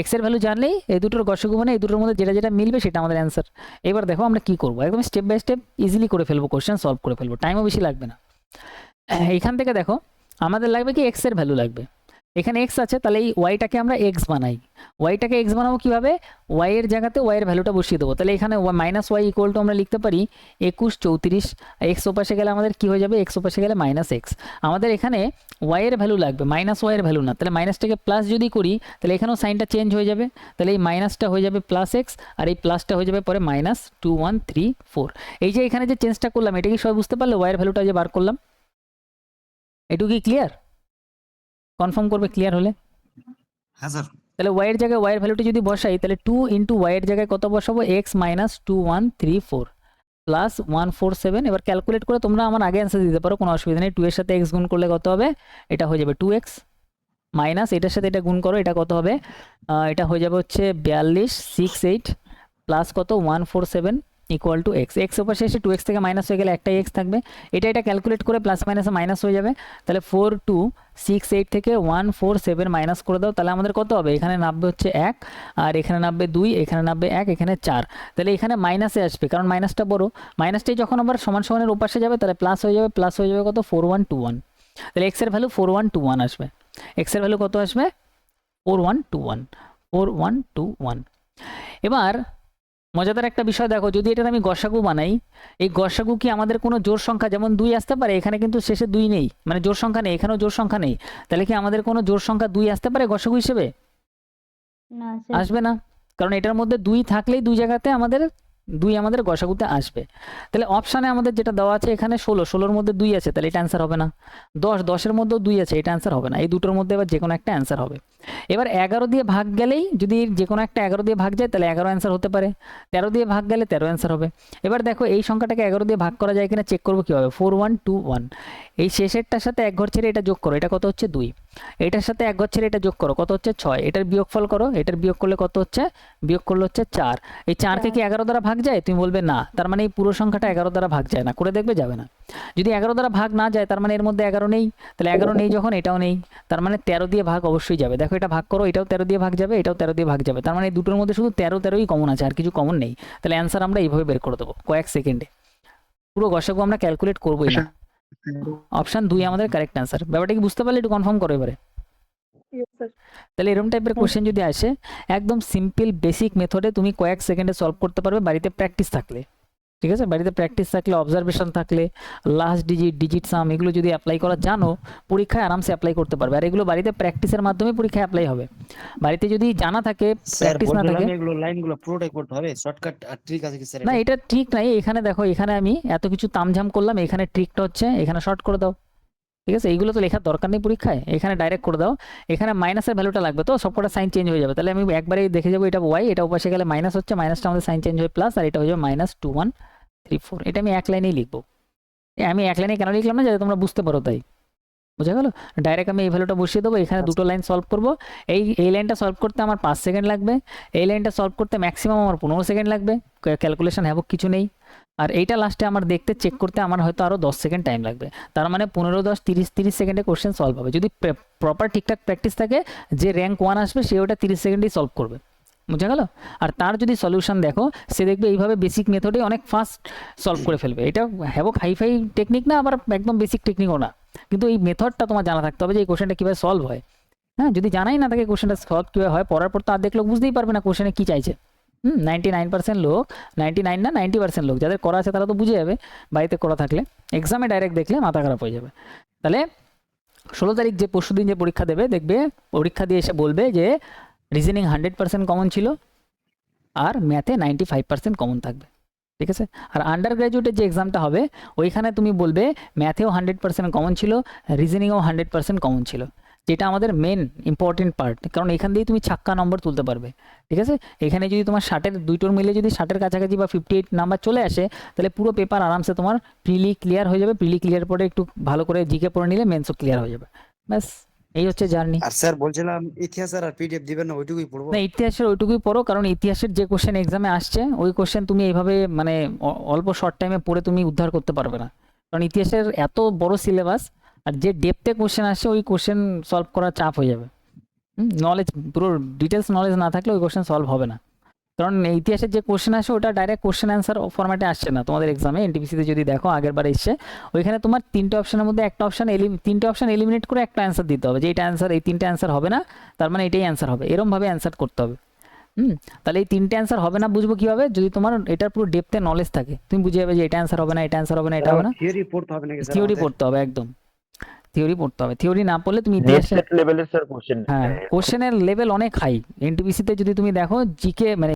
x এর ভ্যালু জানলেই এই দুটোর গসাগু মানে এই দুটোর মধ্যে যেটা যেটা মিলবে সেটা আমাদের অ্যান্সার। এবার দেখো আমরা কি করবো, একদম স্টেপ বাই স্টেপ ইজিলি করে ফেলবো, কোশ্চেন সলভ করে ফেলবো, টাইমও বেশি লাগবে না। এইখান থেকে দেখো আমাদের লাগবে কি, x এর ভ্যালু লাগবে, এখানে x আছে, তাহলে এই ওয়াইটাকে আমরা x বানাই, ওয়াইটাকে x বানাবো কিভাবে, y এর জায়গাতে y এর ভ্যালুটা বসিয়ে দেবো, তাহলে এখানে মাইনাস ওয়াই ইকুয়াল টু আমরা লিখতে পারি 21 34, x ওপাশে গেলে আমাদের কি হয়ে যাবে, x ওপাশে গেলে মাইনাস এক্স, আমাদের এখানে y এর ভ্যালু লাগবে, মাইনাস ওয়াই এর ভ্যালু না, তাহলে মাইনাসটাকে প্লাস যদি করি তাহলে এখানেও সাইনটা চেঞ্জ হয়ে যাবে, তাহলে এই মাইনাসটা হয়ে যাবে প্লাস এক্স, আর এই প্লাসটা হয়ে যাবে পরে মাইনাস 2134। এই যে এখানে যে চেঞ্জটা করলাম এটা কি সবাই বুঝতে পারলে, y এর ভ্যালুটা যে বার করলাম, এটুকু কি ক্লিয়ার? কনফার্ম করবে ক্লিয়ার হলে? হ্যাঁ স্যার। তাহলে y এর জায়গায় y এর ভ্যালুটি যদি বসাই, তাহলে 2 ইন্টু y এর জায়গায় কত বসাবো, x মাইনাস 2134 প্লাস 147। এবার ক্যালকুলেট করে তোমরা আমার আগে অ্যান্সার দিতে পারো, কোনো অসুবিধা নেই। 2 এর সাথে x গুণ করলে কত হবে, এটা হয়ে যাবে 2x, মাইনাস এটার সাথে এটা গুণ করো, এটা কত হবে, এটা হয়ে যাবে হচ্ছে 4268 প্লাস কত 147 ইকুয়াল টু এক্স, এক্স ওপাশে এসে 2x থেকে মাইনাস হয়ে গেলে একটাই এক্স থাকবে, এটা ক্যালকুলেট করে প্লাস মাইনাসে মাইনাস হয়ে যাবে, তাহলে 4268 থেকে 147 মাইনাস করে দাও, তাহলে আমাদের কত হবে, এখানে নামবে হচ্ছে 1, আর এখানে নামবে 2, এখানে নামবে 1, এখানে 4, তাহলে এখানে মাইনাসে আসবে কারণ মাইনাসটা বড়, মাইনাসটাই যখন আবার সমান সমানের ওপাশে যাবে তাহলে প্লাস হয়ে যাবে, প্লাস হয়ে যাবে কত 4121, তাহলে এক্স এর ভ্যালু 4121 আসবে, এক্স এর ভ্যালু কত আসবে 4121। এবার মজাদার একটা বিষয় দেখো, যদি এটার আমি গসাগু বানাই, এই গসাগু কি আমাদের কোনো জোড় সংখ্যা, যেমন 2 আসতে পারে, এখানে কিন্তু শেষে 2 নেই, মানে জোড় সংখ্যা নেই, এখানেও জোড় সংখ্যা নেই, তাহলে কি আমাদের কোনো জোড় সংখ্যা 2 আসতে পারে গসাগু হিসেবে? না স্যার, আসবে না, কারণ এটার মধ্যে 2 থাকলেই 2 জায়গাতে আমাদের 2 আমাদের গসাগুতে আসবে। তাহলে অপশানে আমাদের যেটা দেওয়া আছে এখানে 16 মধ্যে 2 আছে, তাহলে এটা অ্যান্সার হবে না। 10 মধ্যেও 2 আছে, এটা অ্যান্সার হবে না। এই দুটোর মধ্যে এবার যে কোনো একটা অ্যান্সার হবে। এবার 11 দিয়ে ভাগ গেলেই, যদি যে কোনো একটা 11 দিয়ে ভাগ যায় তাহলে 11 অ্যান্সার হতে পারে, 13 দিয়ে ভাগ গেলে 13 অ্যান্সার হবে। এবার দেখো এই সংখ্যাটাকে 11 দিয়ে ভাগ করা যায় কিনা চেক করবো কীভাবে, 4121, এই শেষেরটার সাথে এক ঘর ছেড়ে এটা যোগ করো, এটা কত হচ্ছে 2, এটার সাথে এক ঘর ছেড়ে এটা যোগ করো, কত হচ্ছে 6, এটার বিয়োগফল করো, এটার বিয়োগ করলে কত হচ্ছে, বিয়োগ করলে হচ্ছে 4, এই 4কে কি 11 দ্বারা ভাগ যায়, তুমি বলবে না, তার মানে এই পুরো সংখ্যাটা 11 দ্বারা ভাগ যায় না, করে দেখবে যাবে না। যদি 11 দ্বারা ভাগ না যায় তার মানে এর মধ্যে 11 নেই, তাহলে 11 নেই যখন এটাও নেই, তার মানে 13 দিয়ে ভাগ অবশ্যই যাবে। দেখো এটা ভাগ করো, এটাও 13 দিয়ে ভাগ যাবে, এটাও 13 দিয়ে ভাগ যাবে, তার মানে এই দুটোর মধ্যে শুধু 13ই কমন আছে, আর কিছু কমন নেই। তাহলে অ্যান্সার আমরা এইভাবে বের করে দেবো কয়েক সেকেন্ডে, পুরো গসাগু আমরা ক্যালকুলেট করবোই না। অপশন 2 আমাদের কারেক্ট অ্যান্সার। ব্যাপারটা কি বুঝতে পারলে একটু কনফার্ম করো এবারে। Yes, sir. তাহলে এরকম টাইপের কোশ্চেন যদি আসে একদম সিম্পল বেসিক মেথডে তুমি কয়েক সেকেন্ডে সলভ করতে পারবে বাড়িতে প্র্যাকটিস থাকলে। ঠিক আছে, বাড়িতে প্র্যাকটিস থাকলে, অবজারভেশন থাকলে, লাস্ট ডিজিট সাম এগুলো যদি অ্যাপ্লাই করা জানো, পরীক্ষায় আরামসে অ্যাপ্লাই করতে পারবে। আর এগুলো বাড়িতে প্র্যাকটিসের মাধ্যমে পরীক্ষায় অ্যাপ্লাই হবে। বাড়িতে যদি জানা থাকে, স্যার প্র্যাকটিস না থাকে, বলছিলাম এগুলো লাইনগুলো পুরোটাই করতে হবে, শর্টকাট আর ট্রিক আছে কি স্যার? না এটা ঠিক নাই। এখানে দেখো, এখানে আমি এত কিছু তামঝাম করলাম, এখানে ট্রিকটা হচ্ছে এখানে শর্ট করে দাও। ঠিক আছে, এইগুলো তো লেখার দরকার নেই পরীক্ষায়, এখানে ডাইরেক্ট করে দাও। এখানে মাইনাসের ভ্যালুটা লাগবে, তো সবকটা সাইন চেঞ্জ হয়ে যাবে। তাহলে আমি একবারেই দেখে যাবো এটা ওয়াই, এটা ওপাশে গেলে মাইনাস হচ্ছে, মাইনাসটা আমাদের সাইন চেঞ্জ হয়ে প্লাস, আর এটা হয়ে যাবে -2134। এটা আমি এক লাইনেই লিখবো। আমি এক লাইনে কেন লিখলাম না, যাতে তোমরা বুঝতে পারো, তাই বোঝা গেল। ডাইরেক্ট আমি এই ভ্যালুটা বসিয়ে দেবো, এখানে দুটো লাইন সলভ করবো। এই লাইনটা সলভ করতে আমার 5 সেকেন্ড লাগবে, এই লাইনটা সলভ করতে ম্যাক্সিমাম আমার 15 সেকেন্ড লাগবে, ক্যালকুলেশন হ্যাবক কিছু নেই। আর এইটা লাস্টে আমার দেখতে, চেক করতে আমার হয়তো আরও 10 সেকেন্ড টাইম লাগবে। তার মানে 15, 10, 30 সেকেন্ডে কোশ্চেন সলভ হবে। যদি প্রপার ঠিকঠাক প্র্যাকটিস থাকে, যে র্যাঙ্ক 1 আসবে সে ওটা 30 সেকেন্ডেই সলভ করবে, বুঝা গেল। আর তার যদি সলিউশন দেখো, সে দেখবে এইভাবে বেসিক মেথডে অনেক ফাস্ট সলভ করে ফেলবে। এটা হ্যাবক হাইফাই টেকনিক না, আবার একদম বেসিক টেকনিকও না, কিন্তু এই মেথডটা তোমার জানা থাকতে হবে যে এই কোশ্চেনটা কীভাবে সলভ হয়। হ্যাঁ, যদি জানাই না থাকে কোশ্চেনটা সলভ কীভাবে হয়, পড়ার পর তো আর দেখলে বুঝতেই পারবে না কোশ্চেনে কী চাইছে। 99% লোক, 99 না 90% লোক যাদের করা আছে তারা তো বুঝে যাবে, বাড়িতে করা থাকলে। এক্সামে ডাইরেক্ট দেখলে মাথা খারাপ হয়ে যাবে। তাহলে 16 তারিখ যে পরশুদিন যে পরীক্ষা দেবে, দেখবে পরীক্ষা দিয়ে এসে বলবে যে রিজনিং 100% কমন ছিল, আর ম্যাথে 95% কমন থাকবে। ঠিক আছে, আর আন্ডার গ্র্যাজুয়েটের যে এক্সামটা হবে, ওইখানে তুমি বলবে ম্যাথেও 100% কমন ছিল, রিজনিংয়েও 100% কমন ছিল, যেটা আমাদের মেন ইম্পর্টেন্ট পার্ট। কারণ এখান দিয়েই তুমি ছাক্কা নম্বর তুলতে পারবে। ঠিক আছে, এখানে যদি তোমার 60-এর দুইটোর মিলে যদি 60-এর কাছাকাছি বা 58 নাম্বার চলে আসে, তাহলে পুরো পেপার আরামসে তোমার প্রিলি ক্লিয়ার হয়ে যাবে। প্রিলি ক্লিয়ার পরে একটু ভালো করে জিকে পড়ে নিলে মেন্সও ক্লিয়ার হয়ে যাবে। ব্যাস, এই হচ্ছে জার্নি। আর স্যার বলছিলাম ইতিহাস আর পিডিএফ দিবেন না, ওইটুকুই পড়বো? না, ইতিহাসের ওইটুকুই পড়ো, কারণ ইতিহাসের যে কোশ্চেন এক্সামে আসছে, ওই কোশ্চেন তুমি এইভাবে মানে অল্প শর্ট টাইমে পড়ে তুমি উদ্ধার করতে পারবে না। কারণ ইতিহাসের এত বড় সিলেবাস, আর যে ডেপথে কোশ্চেন আসছে, ওই কোশ্চেন সলভ করা চাপ হয়ে যাবে। নলেজ, পুরো ডিটেলস নলেজ না থাকলে ওই কোশ্চেন সলভ হবে না। কারণ ইতিহাসের যে কোশ্চেন আসে, ওটা ডাইরেক্ট কোশ্চেন অ্যান্সার ফরম্যাটে আসছে না তোমাদের এক্সামে। এনটিপিসিতে যদি দেখো আগের বার এসছে, ওইখানে তোমার 3টে অপশনের মধ্যে একটা অপশন, 3টে অপশন এলিমিনেট করে একটা অ্যান্সার দিতে হবে, যে এইটা অ্যান্সার, এই 3টে অ্যান্সার হবে না, তার মানে এটাই অ্যান্সার হবে, এরমভাবে অ্যান্সার করতে হবে। তাহলে এই 3টে অ্যান্সার হবে না বুঝবো কিভাবে? যদি তোমার এটার পুরো ডেপথে নলেজ থাকে, তুমি বুঝে যাবে যে এটা অ্যান্সার হবে না, এটা অ্যান্সার হবে না, এটা হবে না। থিওরি পড়তে হবে নাকি স্যার? থিওরি পড়তে হবে, একদম থিওরি পড়তে হবে। থিওরি না পড়লে তুমি ইতিহাসে, লেভেলের স্যার কোশ্চেন। হ্যাঁ, কোশ্চেনের লেভেল অনেক হাই। এনটিপিসিতে যদি তুমি দেখো, জিকে মানে